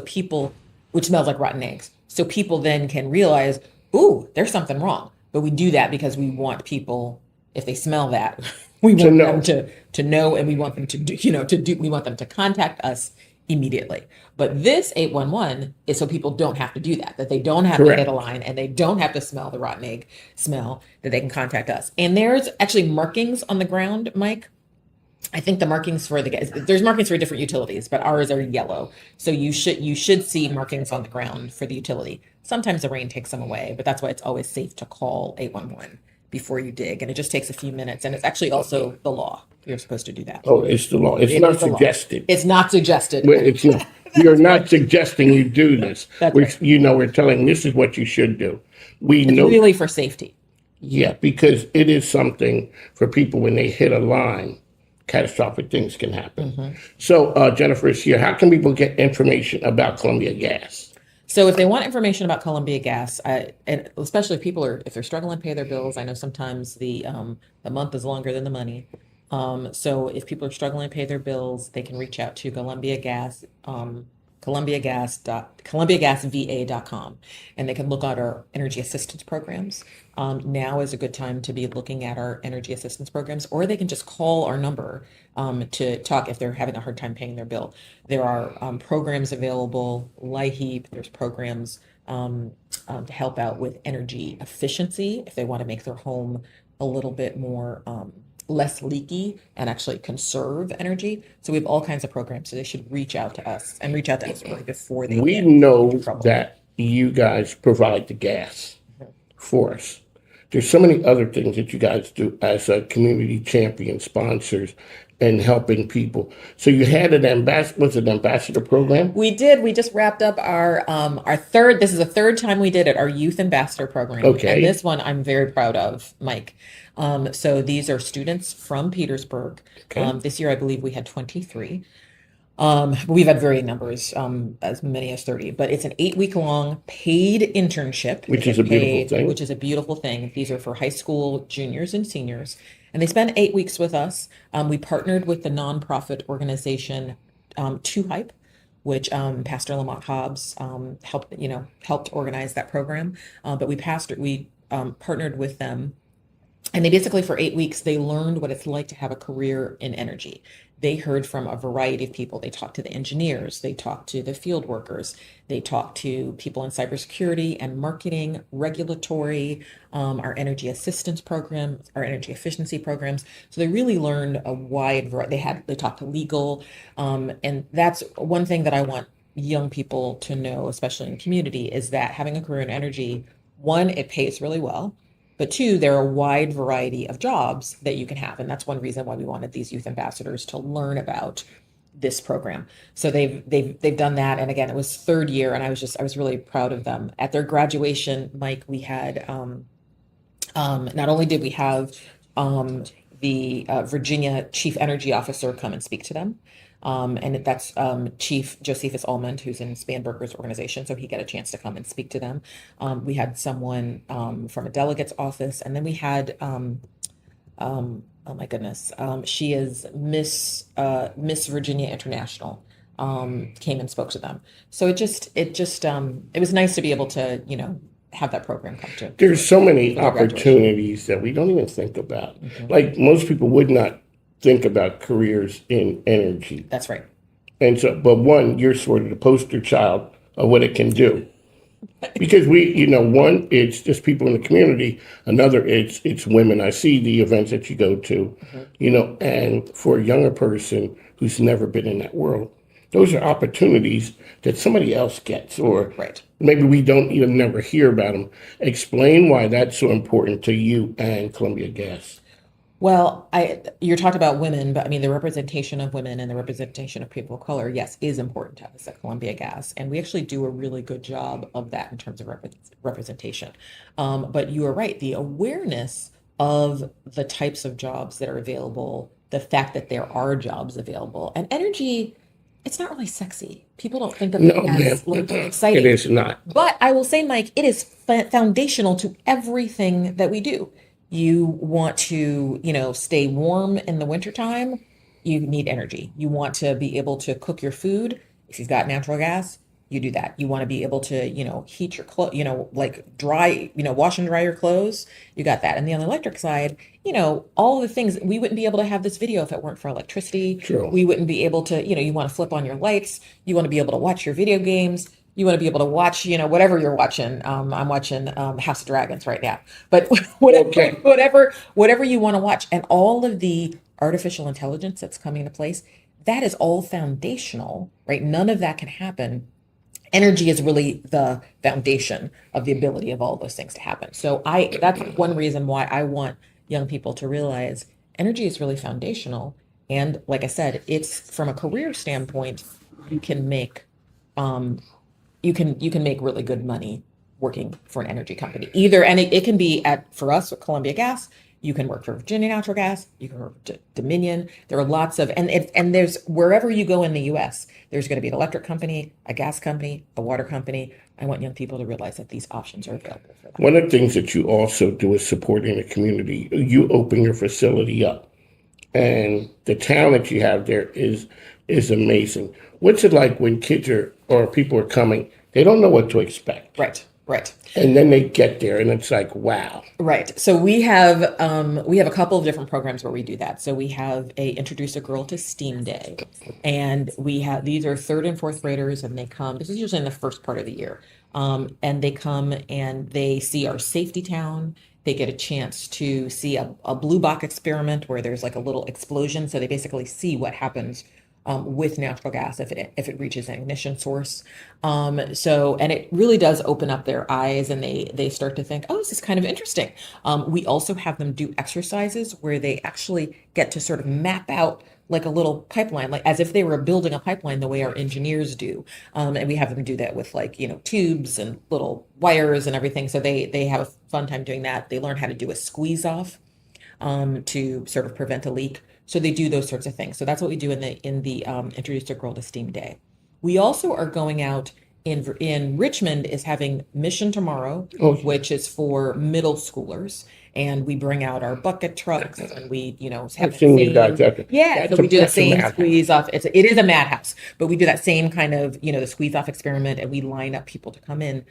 Which smells like rotten eggs. So people then can realize, ooh, there's something wrong. But we do that because we want people, if they smell that, we want them to know, and we want them to we want them to contact us immediately. But this 811 is so people don't have to do that they don't have Correct. to hit a line and they don't have to smell the rotten egg smell, that they can contact us. And there's actually markings on the ground, Mike. I think the markings for there's markings for different utilities, but ours are yellow. So you should see markings on the ground for the utility. Sometimes the rain takes them away, but that's why it's always safe to call 811 before you dig. And it just takes a few minutes. And it's actually also the law. You're supposed to do that. Oh, it's the law. It's It not is the law. suggested. It's not suggested. Well, it's not. You're not suggesting you do this. That's We're, right. we're telling this is what you should do. We It's know. really for safety. Yeah, because it is something for people when they hit a line, catastrophic things can happen. Mm-hmm. So, Jennifer is here. How can people get information about Columbia Gas? So if they want information about Columbia Gas, and especially if if they're struggling to pay their bills, I know sometimes the month is longer than the money. So if people are struggling to pay their bills, they can reach out to Columbia Gas, columbiagasva.com, and they can look at our energy assistance programs. Now is a good time to be looking at our energy assistance programs, or they can just call our number to talk if they're having a hard time paying their bill. There are programs available, LIHEAP, there's programs to help out with energy efficiency if they want to make their home a little bit more less leaky and actually conserve energy. So we have all kinds of programs. So they should reach out to us really before they We get know in trouble. that you guys provide the gas for us. There's so many other things that you guys do as a community champion sponsors and helping people. So you had an ambassador program? We did. We just wrapped up our third. This is the third time we did it. Our youth ambassador program. Okay. And this one I'm very proud of, Mike. So these are students from Petersburg. Okay. This year I believe we had 23. We've had varying numbers, as many as 30, but it's an 8-week-long paid internship. Which They is get a beautiful paid, thing. Which is a beautiful thing. These are for high school juniors and seniors, and they spend 8 weeks with us. We partnered with the nonprofit organization 2Hype, which Pastor Lamont Hobbs helped organize that program. But we partnered with them. And they basically, for 8 weeks, they learned what it's like to have a career in energy. They heard from a variety of people. They talked to the engineers, they talked to the field workers, they talked to people in cybersecurity and marketing, regulatory, our energy assistance program, our energy efficiency programs. So they really learned a wide variety. They talked to legal, and that's one thing that I want young people to know, especially in the community, is that having a career in energy, one, it pays really well. But two, there are a wide variety of jobs that you can have. And that's one reason why we wanted these youth ambassadors to learn about this program. So they've done that. And again, it was third year, and I was really proud of them. At their graduation, Mike, we had not only did we have the Virginia Chief Energy Officer come and speak to them. And that's Chief Josephus Almond, who's in Spanberger's organization, so he got a chance to come and speak to them. We had someone from a delegate's office, and then we had, oh my goodness, she is Miss Virginia International, came and spoke to them. So it was nice to be able to, have that program come to. There's so many for their graduation. opportunities that we don't even think about. Mhm. Like most people would not think about careers in energy. That's right. And so, but one, you're sort of the poster child of what it can do. Because one, it's just people in the community. Another, it's women. I see the events that you go to, and for a younger person who's never been in that world, those are opportunities that somebody else gets, or Right. maybe we don't even never hear about them. Explain why that's so important to you and Columbia Gas. Well, you're talking about women, but I mean, the representation of women and the representation of people of color, yes, is important to us at Columbia Gas. And we actually do a really good job of that in terms of representation. But you are right. The awareness of the types of jobs that are available, the fact that there are jobs available, and energy, it's not really sexy. People don't think of it as exciting. It is not. But I will say, Mike, it is foundational to everything that we do. You want to, stay warm in the wintertime, you need energy. You want to be able to cook your food. If you've got natural gas, you do that. You want to be able to, heat your clothes, like dry, wash and dry your clothes. You got that. And then on the electric side, all of the things, we wouldn't be able to have this video if it weren't for electricity. True. We wouldn't be able to, you want to flip on your lights. You want to be able to watch your video games. You want to be able to watch, whatever you're watching. I'm watching House of Dragons right now, but whatever you want to watch, and all of the artificial intelligence that's coming into place, that is all foundational, right? None of that can happen. Energy is really the foundation of the ability of all those things to happen. So that's one reason why I want young people to realize energy is really foundational. And like I said, it's from a career standpoint, you can make make really good money working for an energy company. Either, and it can be for us with Columbia Gas, you can work for Virginia Natural Gas, you can work for Dominion. There are lots of, and there's, wherever you go in the US, there's going to be an electric company, a gas company, a water company. I want young people to realize that these options are available for them. One of the things that you also do is supporting the community. You open your facility up, and the talent that you have there is amazing. What's it like when kids or people are coming, they don't know what to expect? Right. And then they get there and it's like, wow. Right. So we have a couple of different programs where we do that. So we have a Introduce a Girl to STEAM Day. And these are 3rd and 4th graders, and they come, this is usually in the first part of the year. And they come and they see our safety town. They get a chance to see a blue box experiment where there's like a little explosion. So they basically see what happens with natural gas if it reaches an ignition source. And it really does open up their eyes, and they start to think, oh, this is kind of interesting. We also have them do exercises where they actually get to sort of map out like a little pipeline, like as if they were building a pipeline the way our engineers do. And we have them do that with tubes and little wires and everything. So they have a fun time doing that. They learn how to do a squeeze off to sort of prevent a leak. So they do those sorts of things. So that's what we do in the Introduce a Girl to STEAM Day. We also are going out in Richmond is having Mission Tomorrow, which is for middle schoolers. And we bring out our bucket trucks, and we, have so we do the same squeeze off. It is a madhouse, but we do that same kind of, the squeeze off experiment, and we line up people to come in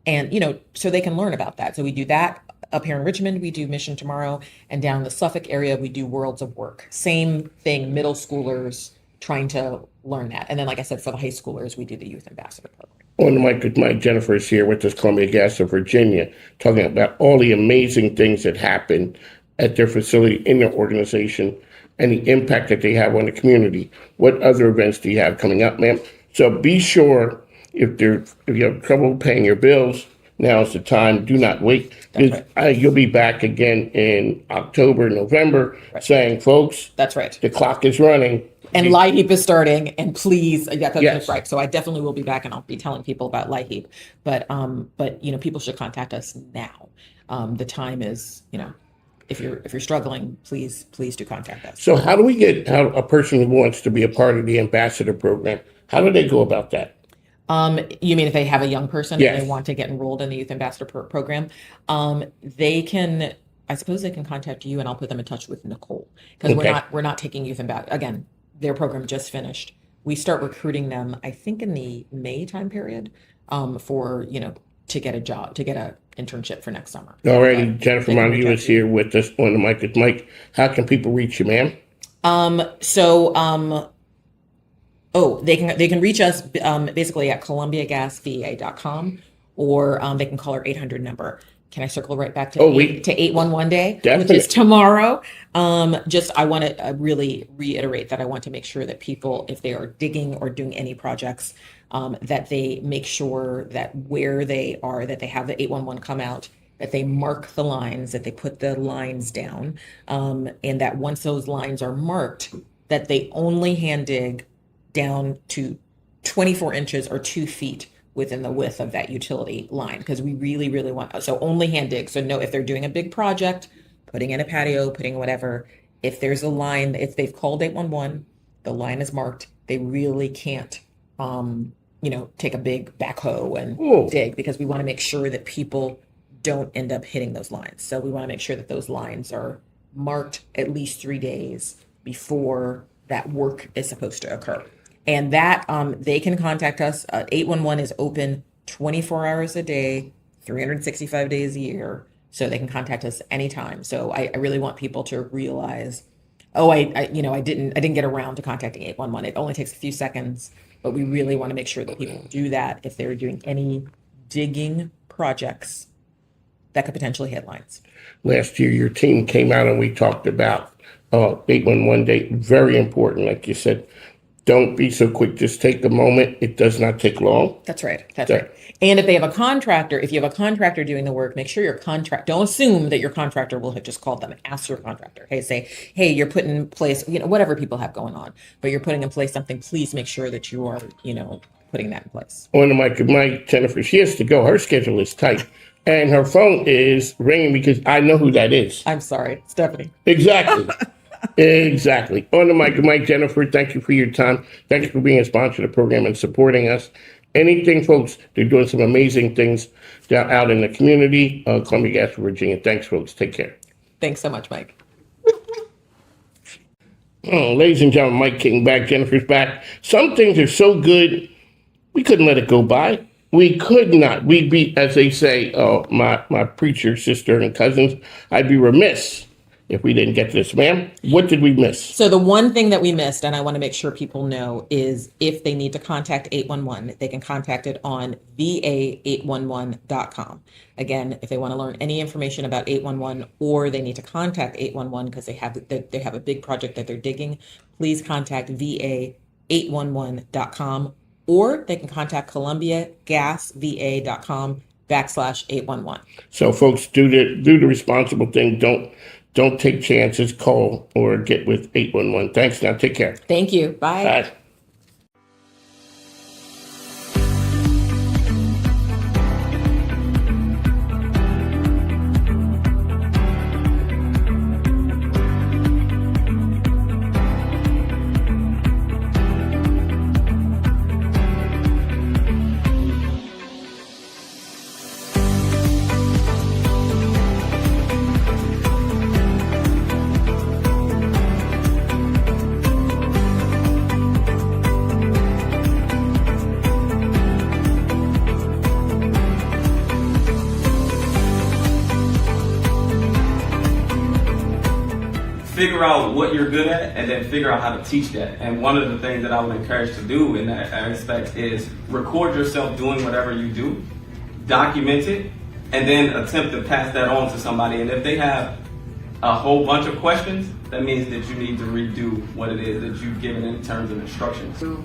and, so they can learn about that. So we do that. Up here in Richmond, we do Mission Tomorrow, and down in the Suffolk area, we do Worlds of Work. Same thing, middle schoolers trying to learn that. And then, like I said, for the high schoolers, we do the Youth Ambassador Program. On the mic with Mike, Jennifer is here with us, Columbia Gas of Virginia, talking about all the amazing things that happen at their facility, in their organization, and the impact that they have on the community. What other events do you have coming up, ma'am? So be sure, if you have trouble paying your bills, now's the time. Do not wait. You'll be back again in October, November, saying, folks, that's right. The clock is running. And LIHEAP is starting, and please, that's Yes. right. So I definitely will be back, and I'll be telling people about LIHEAP. But people should contact us now. The time is, if you're struggling, please do contact us. So how do we get a person who wants to be a part of the ambassador program? How do they go about that? You mean if they have a young person Yes. and they want to get enrolled in the Youth Ambassador program, I suppose they can contact you, and I'll put them in touch with Nicole, because we're not taking Youth Ambassador. Again, their program just finished. We start recruiting them, I think, in the May time period, for, to get a job, to get an internship for next summer. All righty, Jennifer Montague is here with us on the mic with Mike. How can people reach you, ma'am? They can reach us basically at columbiagasva.com, or they can call our 800 number. Can I circle right back to 811 Day, Definitely. which is tomorrow? I want to really reiterate that I want to make sure that people, if they are digging or doing any projects, that they make sure that where they are, that they have the 811 come out, that they mark the lines, that they put the lines down, and that once those lines are marked, that they only hand dig down to 24 inches or 2 feet within the width of that utility line, because we really, really want, so only hand dig. So no, if they're doing a big project, putting in a patio, putting whatever, if there's a line, if they've called 811, the line is marked, they really can't, take a big backhoe and dig, because we want to make sure that people don't end up hitting those lines. So we want to make sure that those lines are marked at least 3 days before that work is supposed to occur. And that they can contact us. 811 is open 24 hours a day, 365 days a year. So they can contact us anytime. So I really want people to realize, I didn't get around to contacting 811. It only takes a few seconds, but we really want to make sure that people do that if they're doing any digging projects that could potentially hit lines. Last year, your team came out and we talked about 811 date. Very important, like you said. Don't be so quick. Just take a moment. It does not take long. That's right. That's right. And if you have a contractor doing the work, make sure don't assume that your contractor will have just called them. Ask your contractor. Say, hey, you're putting in place, whatever people have going on, but you're putting in place something. Please make sure that you are, putting that in place. On the mic, Jennifer, she has to go. Her schedule is tight. And her phone is ringing because I know who that is. I'm sorry, Stephanie. Exactly. Exactly. On the mic, Jennifer, thank you for your time. Thank you for being a sponsor of the program and supporting us. Anything, folks, they're doing some amazing things out in the community, Columbia Gas, Virginia. Thanks, folks. Take care. Thanks so much, Mike. Ladies and gentlemen, Mike King back. Jennifer's back. Some things are so good, we couldn't let it go by. We could not. We'd be, as they say, my preacher sister and cousins, I'd be remiss if we didn't get to this. Ma'am, what did we miss? So the one thing that we missed, and I want to make sure people know, is if they need to contact 811, they can contact it on va811.com. Again, if they want to learn any information about 811 or they need to contact 811 because they have a big project that they're digging, please contact va811.com, or they can contact columbiagasva.com/811. So folks, do the responsible thing. Don't take chances. Call or get with 811. Thanks. Now take care. Thank you. Bye. Bye. Figure out what you're good at and then figure out how to teach that. And one of the things that I would encourage to do in that aspect is record yourself doing whatever you do, document it, and then attempt to pass that on to somebody. And if they have a whole bunch of questions, that means that you need to redo what it is that you've given in terms of instructions. The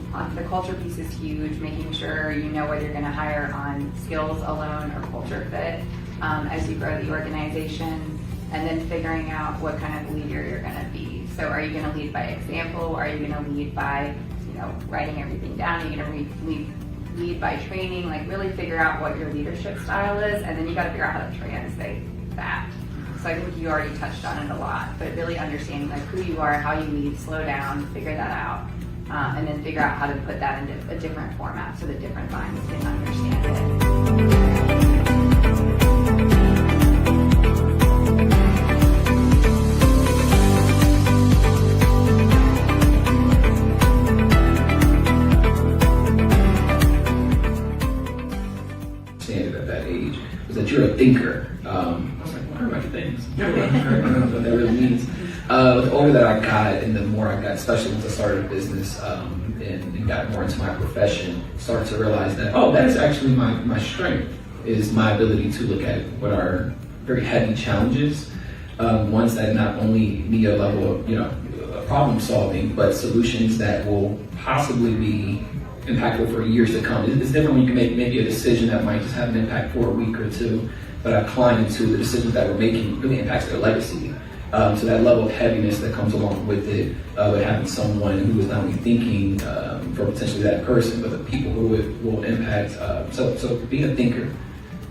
culture piece is huge, making sure you know whether you're going to hire on skills alone or culture fit as you grow the organization. And then figuring out what kind of leader you're going to be. So are you going to lead by example? Are you going to lead by, writing everything down? Are you going to lead by training? Like really figure out what your leadership style is, and then you got to figure out how to translate that. So I think you already touched on it a lot, but really understanding like who you are, how you lead, slow down, figure that out, and then figure out how to put that into a different format so that different minds can understand it. At that age was that you're a thinker. I was like, what are my things? I don't know what that really means. The older that I got and the more I got, especially once I started a business and got more into my profession, started to realize that, that is actually my strength, is my ability to look at what are very heavy challenges, ones that not only need a level of problem solving, but solutions that will possibly be impactful for years to come. It's different when you can make maybe a decision that might just have an impact for a week or two, but a client to the decisions that we're making really impacts their legacy. So that level of heaviness that comes along with it, with having someone who is not only thinking for potentially that person, but the people who it will impact. So being a thinker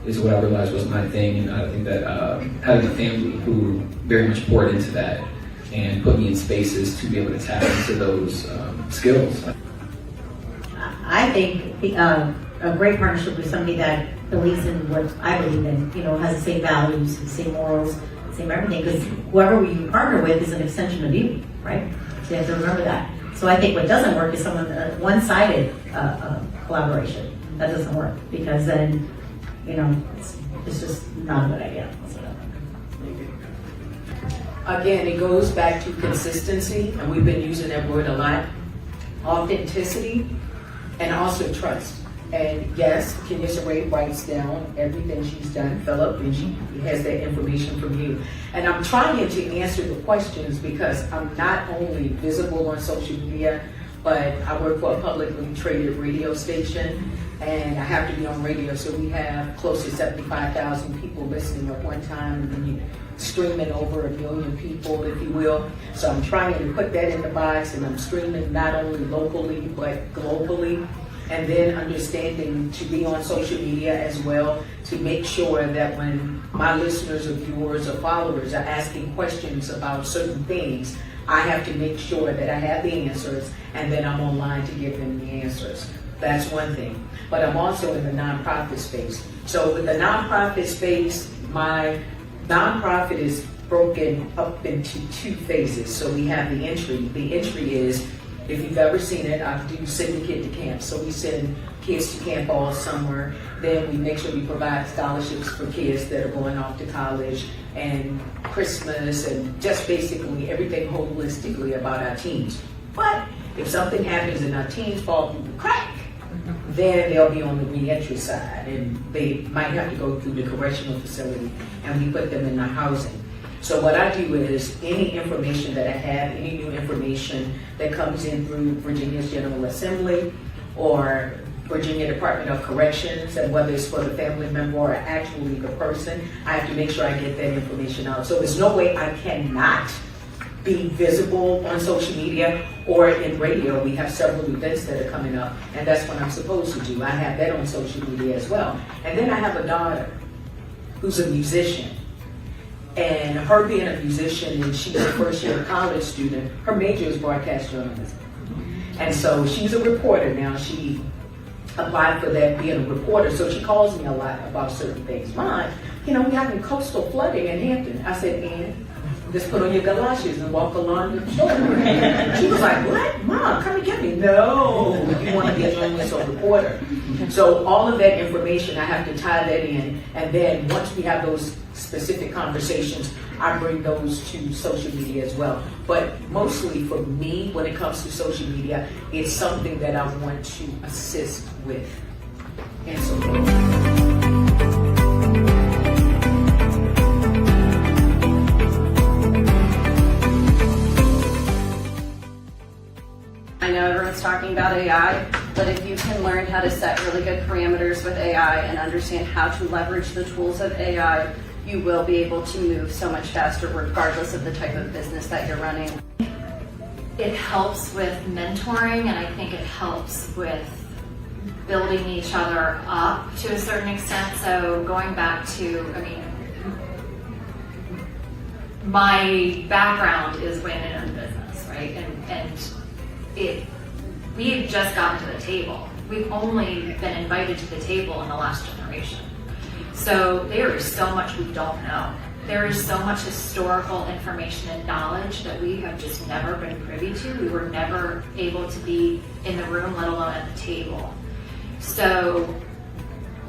is what I realized was my thing, and I think that having a family who very much poured into that and put me in spaces to be able to tap into those skills. I think a great partnership with somebody that believes in what I believe in, has the same values, the same morals, the same everything, because whoever you partner with is an extension of you, right? So you have to remember that. So I think what doesn't work is one-sided collaboration. That doesn't work because then, it's just not a good idea. Again, it goes back to consistency, and we've been using that word a lot. Authenticity, and also trust. And yes, Kenyatta Ray writes down everything she's done, Philip, and she has that information from you. And I'm trying to answer the questions because I'm not only visible on social media, but I work for a publicly traded radio station, and I have to be on radio, so we have close to 75,000 people listening at one time, and then you streaming over 1 million people, if you will. So I'm trying to put that in the box, and I'm streaming not only locally, but globally. And then understanding to be on social media as well, to make sure that when my listeners or viewers or followers are asking questions about certain things, I have to make sure that I have the answers, and then I'm online to give them the answers. That's one thing. But I'm also in the nonprofit space. So with the nonprofit space, my nonprofit is broken up into 2 phases. So we have the entry. The entry is, if you've ever seen it, I do send the kid to camp. So we send kids to camp all summer. Then we make sure we provide scholarships for kids that are going off to college, and Christmas, and just basically everything holistically about our teens. But if something happens and our teens fall through the crack, then they'll be on the re-entry side, and they might have to go through the correctional facility, and we put them in the housing. So what I do is any information that I have, any new information that comes in through Virginia's General Assembly or Virginia Department of Corrections, and whether it's for the family member or actually the person, I have to make sure I get that information out. So there's no way I cannot be visible on social media or in radio. We have several events that are coming up, and that's what I'm supposed to do. I have that on social media as well. And then I have a daughter who's a musician. And her being a musician, and she's a first-year college student, her major is broadcast journalism. And so she's a reporter now. She applied for that, being a reporter, so she calls me a lot about certain things. Mom, we're having coastal flooding in Hampton. I said, Ann, just put on your galoshes and walk along the shore. She was like, what? Mom, come and get me. No, you want to be a journalist or reporter. So all of that information, I have to tie that in. And then once we have those specific conversations, I bring those to social media as well. But mostly for me, when it comes to social media, it's something that I want to assist with and support. I know everyone's talking about AI, but if you can learn how to set really good parameters with AI and understand how to leverage the tools of AI, you will be able to move so much faster regardless of the type of business that you're running. It helps with mentoring, and I think it helps with building each other up to a certain extent. So going back to, my background is women in business, right? And we've just gotten to the table. We've only been invited to the table in the last generation. So there is so much we don't know. There is so much historical information and knowledge that we have just never been privy to. We were never able to be in the room, let alone at the table. So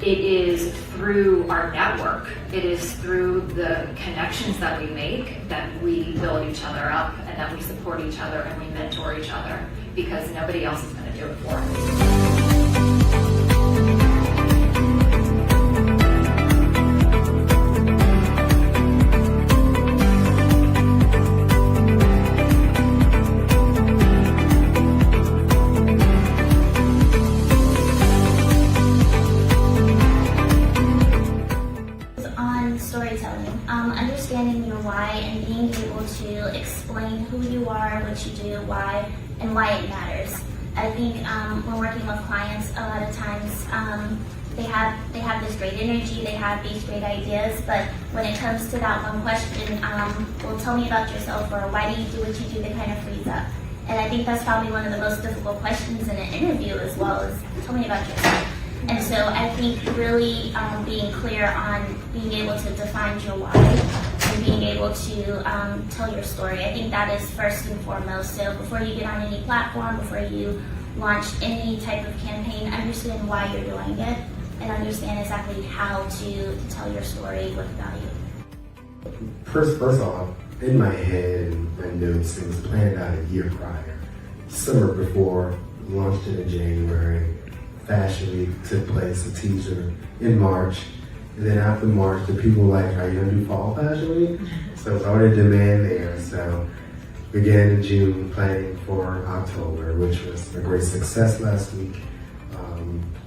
it is through our network, it is through the connections that we make that we build each other up, and that we support each other and we mentor each other, because nobody else is going to do it for us. Understanding your why and being able to explain who you are, what you do, why, and why it matters. I think when working with clients, a lot of times they have this great energy, they have these great ideas, but when it comes to that one question, well, tell me about yourself, or why do you do what you do, they kind of freeze up. And I think that's probably one of the most difficult questions in an interview as well, is tell me about yourself. And so I think really being clear on being able to define your why and being able to tell your story. I think that is first and foremost. So before you get on any platform, before you launch any type of campaign, understand why you're doing it and understand exactly how to tell your story with value. First off, in my head and my notes, it was planned out a year prior. Summer before, launched it in January. Fashion Week took place, a teaser, in March. And then after March, the people were like, are you gonna do Fall Fashion Week? So it's already demand there. So began in June, planning for October, which was a great success last week.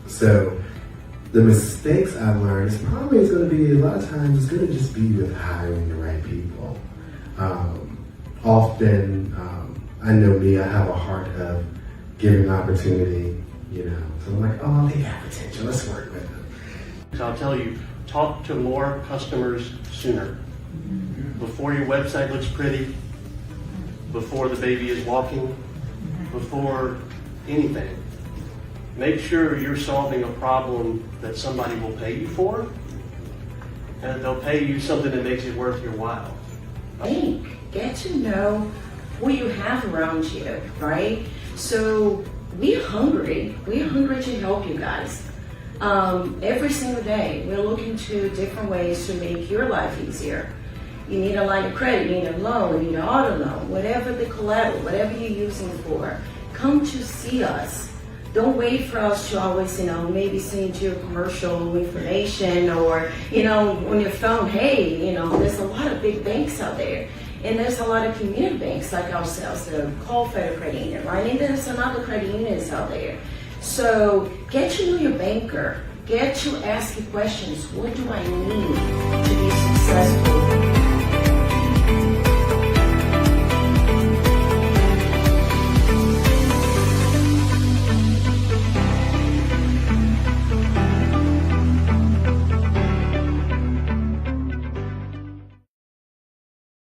So the mistakes I've learned is probably going to be, a lot of times, it's going to just be with hiring the right people. Often, I know me, I have a heart of giving opportunity, you know. So I'm like, oh, they got potential, let's work with them. So I'll tell you, talk to more customers sooner. Before your website looks pretty, before the baby is walking, before anything. Make sure you're solving a problem that somebody will pay you for, and they'll pay you something that makes it worth your while. Get to know who you have around you, right? So we're hungry. We're hungry to help you guys. Every single day, we're looking to different ways to make your life easier. You need a line of credit, you need a loan, you need an auto loan, whatever the collateral, whatever you're using for, come to see us. Don't wait for us to always, maybe send you commercial information or, on your phone, hey, there's a lot of big banks out there. And there's a lot of community banks like ourselves that are called Federal Credit Union, right? And there's some other credit unions out there. So get to know your banker. Get to ask you questions. What do I need to be successful?